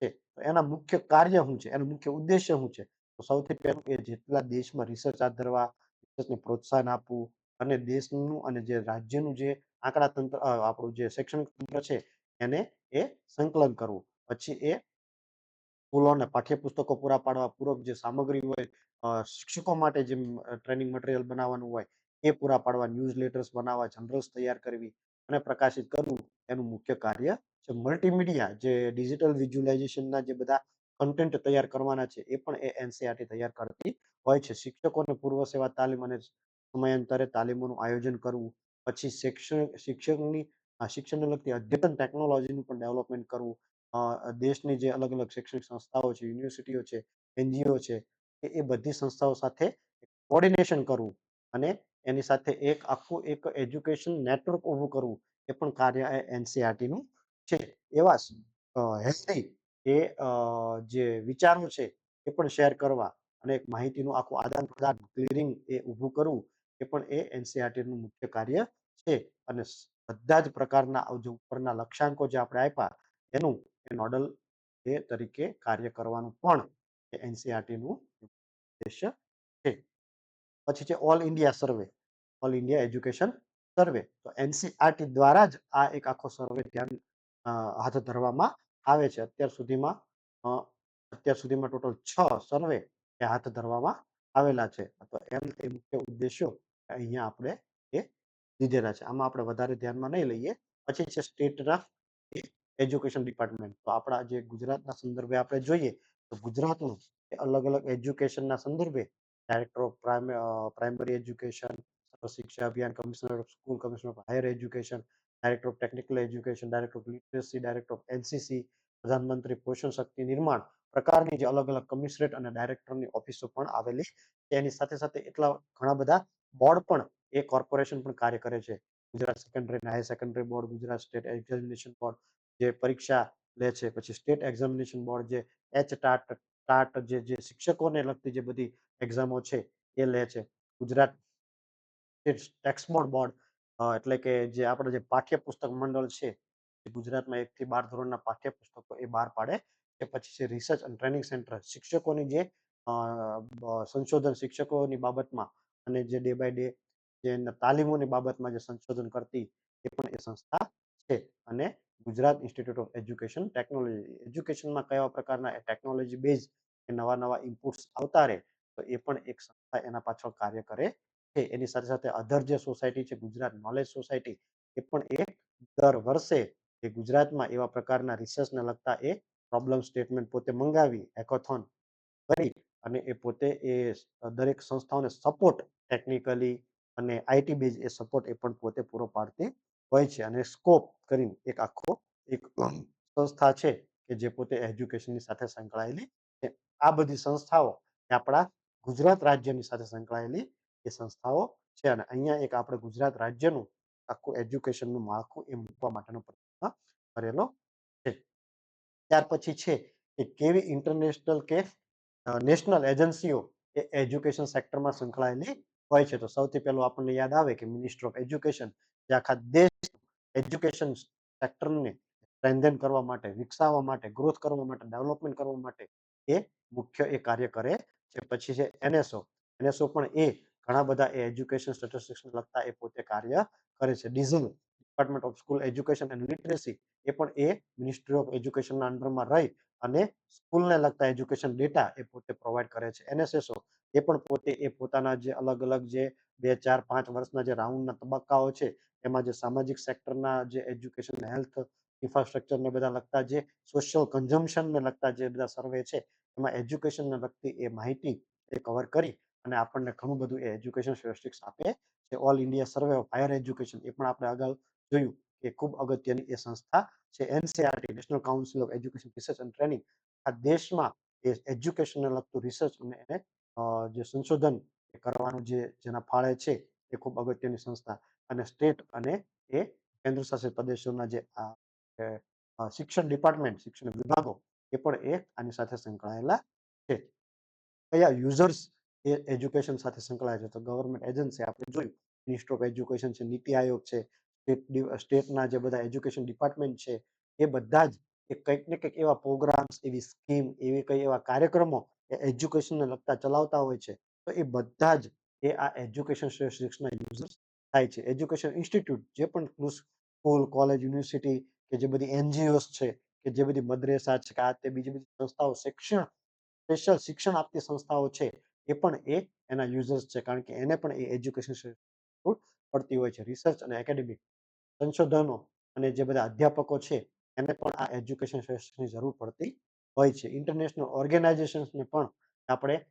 છે. તો એના મુખ્ય કાર્ય શું છે, એનો મુખ્ય ઉદ્દેશ્ય શું છે, તો સૌથી પહેલું જેટલા દેશમાં રિસર્ચ હાથ ધરવા, રિસર્ચને પ્રોત્સાહન આપવું અને દેશનું અને જે રાજ્યનું જે આંકડા તંત્ર આપણું જે શૈક્ષણિક તંત્ર છે એને સંકલન કરવું. પછી સ્કૂલોને પાઠ્યપુસ્તકો પૂરા પાડવા, પૂરક જે સામગ્રી હોય, શિક્ષકો માટે જે ટ્રેનિંગ મટીરિયલ બનાવવાનું હોય એ પૂરા પાડવા, ન્યૂઝ લેટર્સ બનાવવા, જનરલ્સ તૈયાર કરવી અને પ્રકાશિત કરવું એનું મુખ્ય કાર્ય છે. મલ્ટીમીડિયા જે ડિજિટલ વિઝ્યુલાઇઝેશનના જે બધા કન્ટેન્ટ તૈયાર કરવાના છે એ પણ એનસીઆરટી તૈયાર કરતી હોય છે. શિક્ષકોને પૂર્વ સેવા તાલીમ અને સમયાંતરે તાલીમોનું આયોજન કરવું, પછી શિક્ષણને લગતી અદ્યતન ટેકનોલોજીનું પણ ડેવલપમેન્ટ કરવું, દેશની જે અલગ અલગ શૈક્ષણિક સંસ્થાઓ છે, યુનિવર્સિટીઓ છે, એનજીઓ છે, એ બધી સંસ્થાઓ સાથે કોર્ડિનેશન કરવું અને એની સાથે આખું એજ્યુકેશન નેટવર્ક ઊભું કરવું, એ પણ કાર્ય એનસીઆરટી નું છે. એવા હેલ્ધી જે વિચારો છે એ પણ શેર કરવા અને માહિતીનું આખું આદાન પ્રદાન ક્લિયરિંગ ઊભું કરવું, એ પણ એનસીઆરટી નું મુખ્ય કાર્ય છે. અને બધા જ પ્રકારના જે ઉપરના લક્ષ્યાંકો જે આપણે આપ્યા એનું નોડલ તરીકે કાર્ય કરવાનું પણ એનસીઆરટી નું ઉદ્દેશ્ય છે. પછી છે ઓલ ઇન્ડિયા સર્વે, ઓલ ઇન્ડિયા એજ્યુકેશન સર્વે. તો એનસીઆરટી દ્વારા જ આ એક આખો સર્વે હાથ ધરવામાં આવે છે. અ, અત્યાર સુધીમાં ટોટલ 6 સર્વે એ હાથ ધરવામાં આવેલા છે. તો એ મુખ્ય ઉદ્દેશ્યો અહીંયા આપણે એ લીધેલા છે. આમાં આપણે વધારે ધ્યાનમાં નહીં લઈએ. પછી છે સ્ટેટના એ એજ્યુકેશન ડિપાર્ટમેન્ટ. તો આપણા જે ગુજરાતના સંદર્ભે આપણે જોઈએ તો ગુજરાતનું એ અલગ-અલગ એજ્યુકેશનના સંદર્ભે director of primary education, Shiksha Abhiyan, commissioner of school, commissioner of higher education, director of technical education, director of literacy, director of NCC, પ્રધાનમંત્રી પોષણ શક્તિ નિર્માણ પ્રકારની જે અલગ-અલગ કમિશનરેટ અને ડાયરેક્ટરની ઓફિસો પણ આવેલી છે. એની સાથે-સાથે એટલા ઘણા બધા બોર્ડ પણ એ કોર્પોરેશન પણ કાર્ય કરે છે. ગુજરાત સેકન્ડરી અને higher secondary board, Gujarat state examination board જે પરીક્ષા લે છે, પછી સ્ટેટ એક્ઝામિનેશન બોર્ડ જે ટાટ જે શિક્ષકોને લગતી જે બધી એક્ઝામો છે એ લે છે. ગુજરાત ટેક્સબોર્ડ બોર્ડ એટલે કે જે આપણે જે પાઠ્યપુસ્તક મંડળ છે, એ ગુજરાતમાં 1 થી 12 ધોરણના પાઠ્યપુસ્તકો એ બહાર પાડે. કે પછી છે રિસર્ચ એન્ડ ટ્રેનિંગ સેન્ટર શિક્ષકોની જે સંશોધન શિક્ષકોની બાબતમાં અને જે ડે બાય ડે જે તાલીમોની બાબતમાં જે સંશોધન કરતી એ પણ એ સંસ્થા છે. અને Gujarat institute of education technology એજ્યુકેશનમાં કયા પ્રકારના ટેકનોલોજી બેઝ નવા ઇનપુટ્સ આવતા રહે તો એ પણ એક સંસ્થા એના પાછળ કાર્ય કરે છે. એની સાથે-સાથે અધર જે સોસાયટી છે ગુજરાત નોલેજ સોસાયટી એ પણ દર વર્ષે એ ગુજરાતમાં એવા પ્રકારના રિસર્ચને લગતા એ પ્રોબ્લેમ સ્ટેટમેન્ટ પોતે મંગાવી હેકોથોન કરી અને એ પોતે દરેક સંસ્થાઓને સપોર્ટ ટેકનિકલી અને આઈટી બેઝ એ સપોર્ટ એ પણ પોતે પૂરો પાડતી હોય છે. અને સ્કોપ કરીને એક આખો એક સંસ્થા છે કે જે પોતે એજ્યુકેશનની સાથે સંકળાયેલી છે. આ બધી સંસ્થાઓ આપણા ગુજરાત રાજ્યની સાથે સંકળાયેલી એ સંસ્થાઓ છે. અને અહીંયા એક આપણે ગુજરાત રાજ્યનું આખું એજ્યુકેશનનું માળખું એ મૂકવા માટેનો પ્રયત્ન કરેલો છે. ત્યાર પછી છે કે કેવી ઇન્ટરનેશનલ કે નેશનલ એજન્સીઓ એ એજ્યુકેશન સેક્ટરમાં સંકળાયેલી હોય છે. તો સૌથી પહેલું આપણને યાદ આવે કે મિનિસ્ટ્રી ઓફ એજ્યુકેશન જે આખા દેશ એજ્યુકેશન સેક્ટરને સ્ટ્રેન્થન કરવા માટે, વિકસાવવા માટે, ગ્રોથ કરવા માટે, ડેવલપમેન્ટ કરવા માટે એ મુખ્ય એ કાર્ય કરે છે. પછી છે એનએસઓ. એનએસઓ પણ એ ઘણા બધા એ એજ્યુકેશન સ્ટેટિસ્ટિક્સને લગતા એ પોતે કાર્ય કરે છે. DoSEL department of school education and literacy એ પણ એ મિનિસ્ટ્રી ઓફ એજ્યુકેશનના અંડરમાં રહી અને સ્કૂલને લગતા એજ્યુકેશન ડેટા એ પોતે પ્રોવાઈડ કરે છે. એનએસએસઓ એ પણ પોતે એ પોતાના જે અલગ-અલગ જે 2, 4, 5 વર્ષના જે રાઉન્ડના તબક્કાઓ છે એમાં જે સામાજિક સેક્ટરના જે એજ્યુકેશન હેલ્થ ઇન્ફ્રાસ્ટ્રક્ચરને બધા લગતા જે સોશિયલ કન્ઝમ્પશનને લગતા જે બધા સર્વે છે એમાં એજ્યુકેશનને લગતી એ માહિતી એ કવર કરી અને આપણને ઘણું બધું એ એજ્યુકેશન સ્ટેટિસ્ટિક્સ આપે છે. All India survey of higher education એ પણ આપણે અગાઉ જોયું કે ખૂબ અગત્યની એ સંસ્થા છે. NCERT national council of education research and training આ દેશમાં એ એજ્યુકેશનને લગતું રિસર્ચ અને એને જે સંશોધન કરવાનું જેના ફાળે છે એ ખૂબ અગત્યની સંસ્થા. અને સ્ટેટ અને એ કેન્દ્ર શાસિત પ્રદેશોના જે શિક્ષણ ડિપાર્ટમેન્ટ શિક્ષણ વિભાગો એ પણ આની સાથે સંકળાયેલા છે. કયા યુઝર્સ એ એજ્યુકેશન સાથે સંકળાય છે તો ગવર્મેન્ટ એજન્સી આપણે જોયું મિનિસ્ટ્રી ઓફ એજ્યુકેશન છે, નીતિ આયોગ છે, સ્ટેટના જે બધા એજ્યુકેશન ડિપાર્ટમેન્ટ છે એ બધા જ કંઈક ને કંઈક એવા પ્રોગ્રામ્સ એવી સ્કીમ એવી કઈ એવા કાર્યક્રમો એ એજ્યુકેશનને લગતા ચલાવતા હોય છે. તો એ બધા જ આ એજ્યુકેશન સ્ટેટિસ્ટિક્સના યુઝર્સ થાય છે. એજ્યુકેશન ઇન્સ્ટિટ્યૂટ જે પણ સ્કૂલ, કોલેજ, યુનિવર્સિટી કે જે બધી એનજીઓસ છે કે જે બધી મદ્રેસા છે કે આ તે બીજી બધી સંસ્થાઓ સ્પેશિયલ શિક્ષણ આપતી સંસ્થાઓ છે એ પણ એના યુઝર્સ છે. કારણ કે એને પણ એ એજ્યુકેશન જરૂર પડતી હોય છે. રિસર્ચ અને એકેડેમિક સંશોધનો અને જે બધા અધ્યાપકો છે એને પણ આ એજ્યુકેશન સ્ટેટિસ્ટિક્સની જરૂર પડતી હોય છે. ઇન્ટરનેશનલ ઓર્ગેનાઇઝેશન્સને પણ આપણે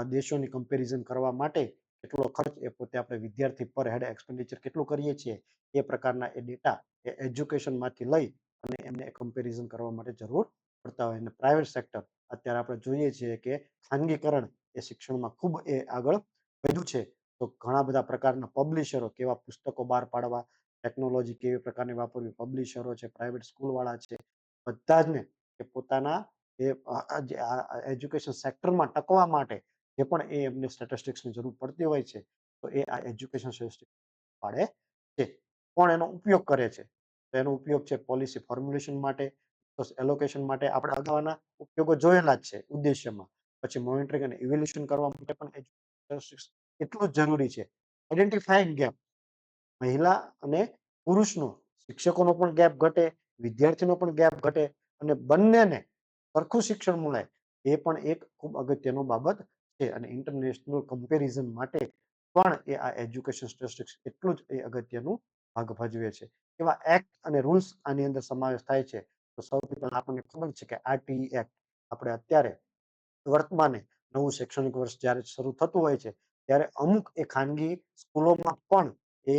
દેશોની કમ્પેરિઝન કરવા માટે કેટલો ખર્ચ એ પોતે આપણે વિદ્યાર્થી પર હેડ એક્સપેન્ડિચર કેટલું કરીએ છીએ એ પ્રકારના એ ડેટા એ એજ્યુકેશનમાંથી લઈ અને એમને કમ્પેરિઝન કરવા માટે જરૂર પડતા હોય. અને પ્રાઇવેટ સેક્ટર અત્યારે આપણે જોઈએ છીએ કે ખાનગીકરણ એ શિક્ષણમાં ખૂબ આગળ વધ્યું છે. તો ઘણા બધા પ્રકારના પબ્લિશરો કેવા પુસ્તકો બહાર પાડવા, ટેકનોલોજી કેવી પ્રકારની વાપરવી, પબ્લિશરો છે, પ્રાઇવેટ સ્કૂલવાળા છે, બધા જ ને એ પોતાના એજ્યુકેશન સેક્ટરમાં ટકવા માટે જે પણ એમને સ્ટેટિસ્ટિક્સની જરૂર પડતી હોય છે તો આ એજ્યુકેશન સ્ટેટિસ્ટિક્સ પાડે છે. કોણ એનો ઉપયોગ કરે છે? તો એનો ઉપયોગ છે પોલિસી ફોર્મ્યુલેશન માટે, એલોકેશન માટે આપણે અગાઉના ઉપયોગો જોયેલા જ છે ઉદ્દેશ્યમાં. પછી મોનિટરિંગ અને ઇવેલ્યુએશન કરવા માટે પણ એટલું જ જરૂરી છે. આઈડેન્ટિફાઈંગ ગેપ મહિલા અને પુરુષનો શિક્ષકોનો પણ ગેપ ઘટે, વિદ્યાર્થીનો પણ ગેપ ઘટે અને બંનેને સરખું શિક્ષણ મળે એ પણ એક ખૂબ અગત્યનો બાબત છે. અને ઇન્ટરનેશનલ કમ્પેરિઝન માટે પણ આ એજ્યુકેશન સ્ટેટિસ્ટિક્સ એટલું જ અગત્યનું ભાગ ભજવે છે. એવા એક્ટ અને રૂલ્સ આની અંદર સમાવેશ થાય છે. તો સૌથી પહેલા આપણને ખબર છે કે આરટીઈ એક્ટ આપણે અત્યારે વર્તમાને નવું શૈક્ષણિક વર્ષ જ્યારે શરૂ થતું હોય છે ત્યારે અમુક એ ખાનગી સ્કૂલોમાં પણ એ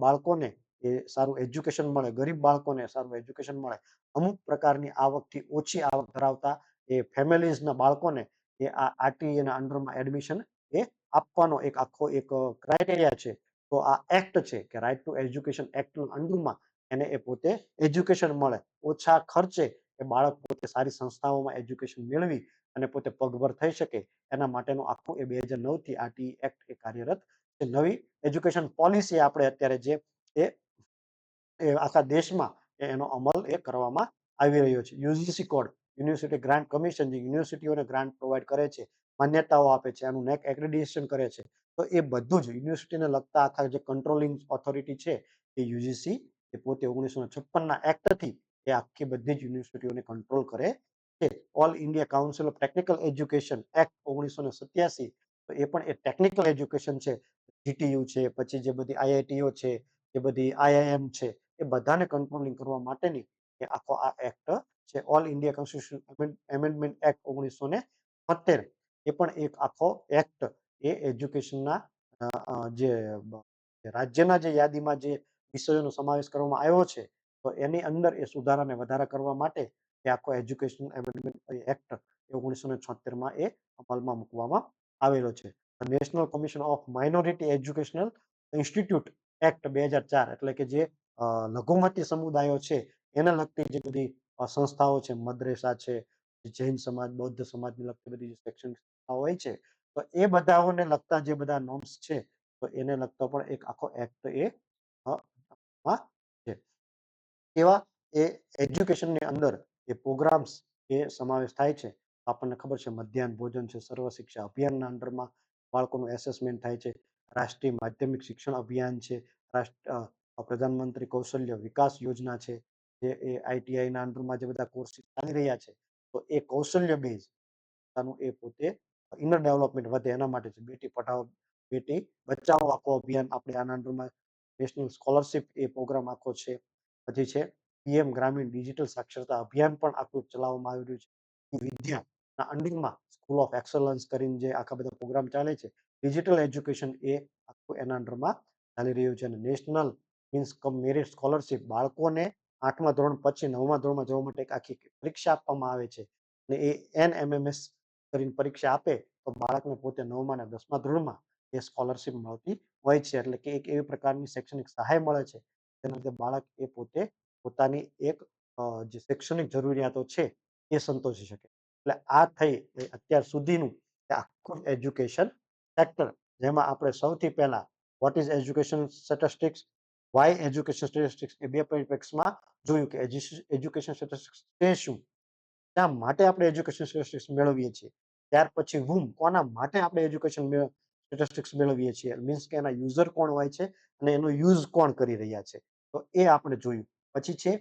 બાળકોને એ સારું એજ્યુકેશન મળે, ગરીબ બાળકોને સારું એજ્યુકેશન મળે, અમુક પ્રકારની આવકથી ઓછી આવક ધરાવતા એ ફેમિલીઝના બાળકોને એ આ આરટીઈ ના અંડરમાં એડમિશન એ આપવાનો એક આખો એક ક્રાઇટેરિયા છે. તો આ એક્ટ છે કે રાઈટ ટુ એજ્યુકેશન એક્ટના અંડરમાં એને એ પોતે એજ્યુકેશન મળે, ઓછા ખર્ચે એ બાળક પોતે સારી સંસ્થાઓમાં એજ્યુકેશન મેળવી અને પોતે પગભર થઈ શકે એના માટેનું આખું એ 2009 થી આરટીઈ એક્ટ એ કાર્યરત છે. નવી એજ્યુકેશન પોલિસી આપણે અત્યારે જે એ આખા દેશમાં એનો અમલ એ કરવામાં આવી રહ્યો છે. UGC code, university grant commission, જે યુનિવર્સિટીઓને ગ્રાન્ટ પ્રોવાઈડ કરે છે, માન્યતાઓ આપે છે, આનું નેક એક્રેડિટેશન કરે છે. તો એ બધું જ યુનિવર્સિટીને લગતા આખા જે કંટ્રોલિંગ ઓથોરિટી છે એ યુજીસી એ પોતે 1956 ના એક્ટથી એ આખી બધી જ યુનિવર્સિટીઓને કંટ્રોલ કરે છે. All India council of technical education act 1987, તો એ પણ એ ટેકનિકલ એજ્યુકેશન છે. જીટીયુ છે, પછી જે બધી આઈઆઈટીઓ છે, જે બધી આઈઆઈએમ છે, એ બધાને કંટ્રોલિંગ કરવા માટેની એ આખો આ એક્ટ છે. All India constitution amendment act 1973, એ પણ એક આખો એક્ટ એ એજ્યુકેશનના જે રાજ્યના જે યાદીમાં જે વિષયોનો સમાવેશ કરવામાં આવ્યો છે તો એની અંદર એ સુધારાને વધારા કરવા માટે એ આખો એજ્યુકેશન એમેન્ડમેન્ટ એક્ટ 1976માં એ અમલમાં મૂકવામાં આવેલો છે. National commission of minority educational institute act 2004, એટલે કે જે લઘુમતી સમુદાયો છે એને લગતી જે બધી સંસ્થાઓ છે, મદ્રેસા છે, જૈન સમાજ, બૌદ્ધ સમાજને લગતી બધી જે શૈક્ષણિક સંસ્થાઓ હોય છે, તો એ બધાઓને લગતા જે બધા નોર્મ્સ છે તો એને લગતો પણ એક આખો એક્ટ એ છે. એવા એ એજ્યુકેશનની અંદર એ પ્રોગ્રામ્સ એ સમાવેશ થાય છે. આપણને ખબર છે મધ્યાહન ભોજન છે, સર્વ શિક્ષા અભિયાનના અંડરમાં બાળકોનું એસેસમેન્ટ થાય છે. રાષ્ટ્રીય માધ્યમિક શિક્ષણ અભિયાન છે, પ્રધાનમંત્રી કૌશલ્ય વિકાસ યોજના છે, જે એ આઈટીઆઈના અંડરમાં જે બધા કોર્સ ચાલી રહ્યા છે તો એ કૌશલ્ય બેઝ એ પોતે ઇનર ડેવલપમેન્ટ વધે એના માટે છે. બેટી પઢાઓ બેટી બચાવો આખો અભિયાન આપણે આના અંડરમાં નેશનલ સ્કોલરશિપ એ પ્રોગ્રામ આખો છે. પછી છે પીએમ ગ્રામીણ ડિજિટલ સાક્ષરતા અભિયાન પણ આખું ચલાવવામાં આવી રહ્યું છે. વિદ્યાના અંડરમાં સ્કૂલ ઓફ એક્સલન્સ કરીને જે આખા બધા પ્રોગ્રામ ચાલે છે, ડિજિટલ એજ્યુકેશન એ આખું એના અંડરમાં ચાલી રહ્યું છે. અને નેશનલ મીન્સ કમ મેરિટ સ્કોલરશિપ, બાળકોને 8મા ધોરણ પછી 9મા ધોરણમાં જવા માટે એક આખી પરીક્ષા આપવામાં આવે છે અને એ એનએમએમએસ કરીને પરીક્ષા આપે તો બાળકને પોતે 9મા અને 10મા ધોરણમાં એ સ્કોલરશિપ મળતી હોય છે. એટલે કે એક એવી પ્રકારની શૈક્ષણિક સહાય મળે છે તેના લીધે બાળક એ પોતે પોતાની એક જે શૈક્ષણિક જરૂરિયાતો છે એ સંતોષી શકે. એટલે આ થઈ અત્યાર સુધીનું આખું એજ્યુકેશન સેક્ટર, જેમાં આપણે સૌથી પહેલા what is education statistics, why education statistics, એ બે પરિપ્રેક્ષમાં જોયું કે એજ્યુકેશન સ્ટેટિસ્ટિક્સ તે શું, શા માટે આપણે એજ્યુકેશન સ્ટેટિસ્ટિક્સ મેળવીએ છીએ. ત્યાર પછી whom, કોના માટે આપણે એજ્યુકેશન સ્ટેટિસ્ટિક્સ મેળવીએ છીએ, મીન્સ કે એના યુઝર કોણ હોય છે અને એનો યુઝ કોણ કરી રહ્યા છે, તો એ આપણે જોયું. પછી છે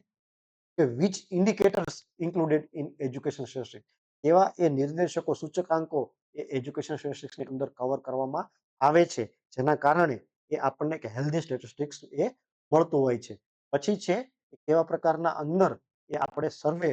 કે which indicators included in education statistics, એવા એ નિર્દેશકો, સૂચકાંકો એ એજ્યુકેશન સ્ટેટિસ્ટિક્સની અંદર કવર કરવામાં આવે છે જેના કારણે એ આપણને કે હેલ્ધી સ્ટેટિસ્ટિક્સ એ મળતું હોય છે. પછી છે કેવા પ્રકારના અંદર એ આપણે સર્વે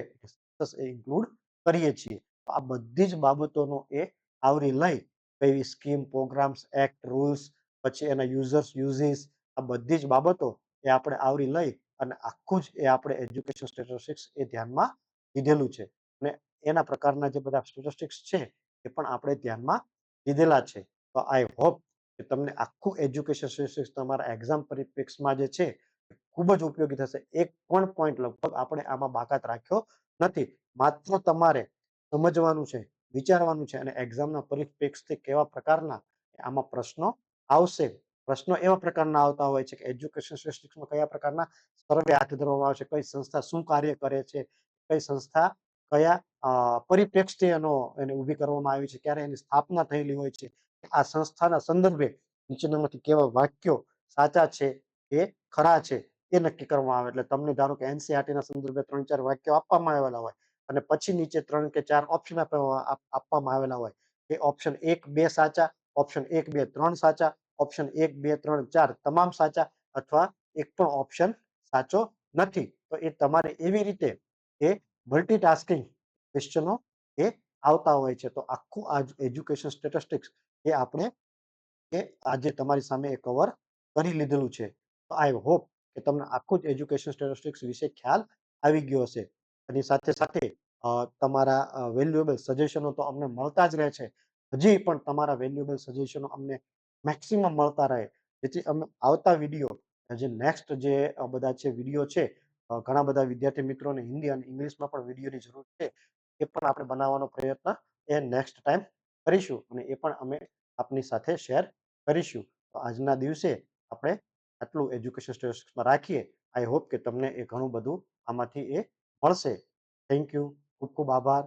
ઇન્ક્લુડ કરીએ છીએ. આ બધી જ બાબતોનો એ આવરી લઈ કઈ સ્કીમ, પ્રોગ્રામ્સ, એક્ટ, રૂલ્સ, પછી એના યુઝર્સ, યુઝીસ, આ બધી જ બાબતો એ આપણે આવરી લઈ અને આખું જ એ આપણે એજ્યુકેશન સ્ટેટિસ્ટિક્સ એ ધ્યાનમાં લીધેલું છે. અને એના પ્રકારના જે બધા સ્ટેટિસ્ટિક્સ છે એ પણ આપણે ધ્યાનમાં લીધેલા છે. તો આઈ હોપ કે તમને આખું એજ્યુકેશન સ્ટેટિસ્ટિક્સ તમારા એક્ઝામ પરિપ્રેક્ષમાં જે છે ખૂબ જ ઉપયોગી થશે. એક પણ પોઈન્ટ લગભગ આપણે આમાં બાકાત રાખ્યો નથી. માત્ર તમારે સમજવાનું છે, વિચારવાનું છે અને એક્ઝામના પરિપ્રેક્ષથી કેવા પ્રકારના આમાં પ્રશ્નો આવશે. પ્રશ્નો એવા પ્રકારના આવતા હોય છે કે એજ્યુકેશન સ્ટેટિસ્ટિક્સમાં કયા પ્રકારના સર્વે હાથ ધરવામાં આવે છે, કઈ સંસ્થા શું કાર્ય કરે છે, કઈ સંસ્થા કયા પરિપ્રેક્ષથી એને ઊભી કરવામાં આવી છે, ક્યારે એની સ્થાપના થયેલી હોય છે, આ સંસ્થાના સંદર્ભે નીચેનામાંથી કેવા વાક્યો સાચા છે, એ ખરા છે, એ નક્કી કરવામાં આવે. એટલે તમને ધારો કે એનસીઈઆરટીના સંદર્ભે 3-4 વાક્યો આપવામાં આવેલા હોય અને પછી નીચે 3 કે 4 ઓપ્શન આપવામાં આવેલા હોય. કે ઓપ્શન 1, 2 સાચા, ઓપ્શન 1, 2, 3 સાચા, ઓપ્શન 1, 2, 3, 4 તમામ સાચા અથવા એક પણ ઓપ્શન સાચો નથી. તો એ તમારે એવી રીતે એ મલ્ટીટાસ્કિંગ ક્વેશ્ચનો એ આવતા હોય છે. તો આખું આ એજ્યુકેશન સ્ટેટિસ્ટિક્સ એ આપણે એ આજે તમારી સામે એ કવર કરી લીધેલું છે. તો આઈ હોપ કે તમને આખું જ એજ્યુકેશન સ્ટેટિસ્ટિક્સ વિશે ખ્યાલ આવી ગયો હશે. એની સાથે સાથે તમારા વેલ્યુએબલ સજેશનો તો અમને મળતા જ રહે છે. હજી પણ તમારા વેલ્યુએબલ સજેશનો અમને મેક્સિમમ મળતા રહે. જેથી અમે આવતા વિડીયો જે નેક્સ્ટ જે બધા છે વિડીયો છે, ઘણા બધા વિદ્યાર્થી મિત્રોને હિન્દી અને ઇંગ્લિશમાં પણ વિડીયોની જરૂર છે. એ પણ આપણે બનાવવાનો પ્રયત્ન એ નેક્સ્ટ ટાઈમ કરીશું અને એ પણ અમે આપની સાથે શેર કરીશું. તો આજના દિવસે આપણે આટલું એજ્યુકેશન સ્ટેટિસ્ટિક્સમાં રાખીએ. આઈ હોપ કે તમને એ ઘણું બધું આમાંથી એ મળશે. Thank you. ખૂબ ખૂબ આભાર.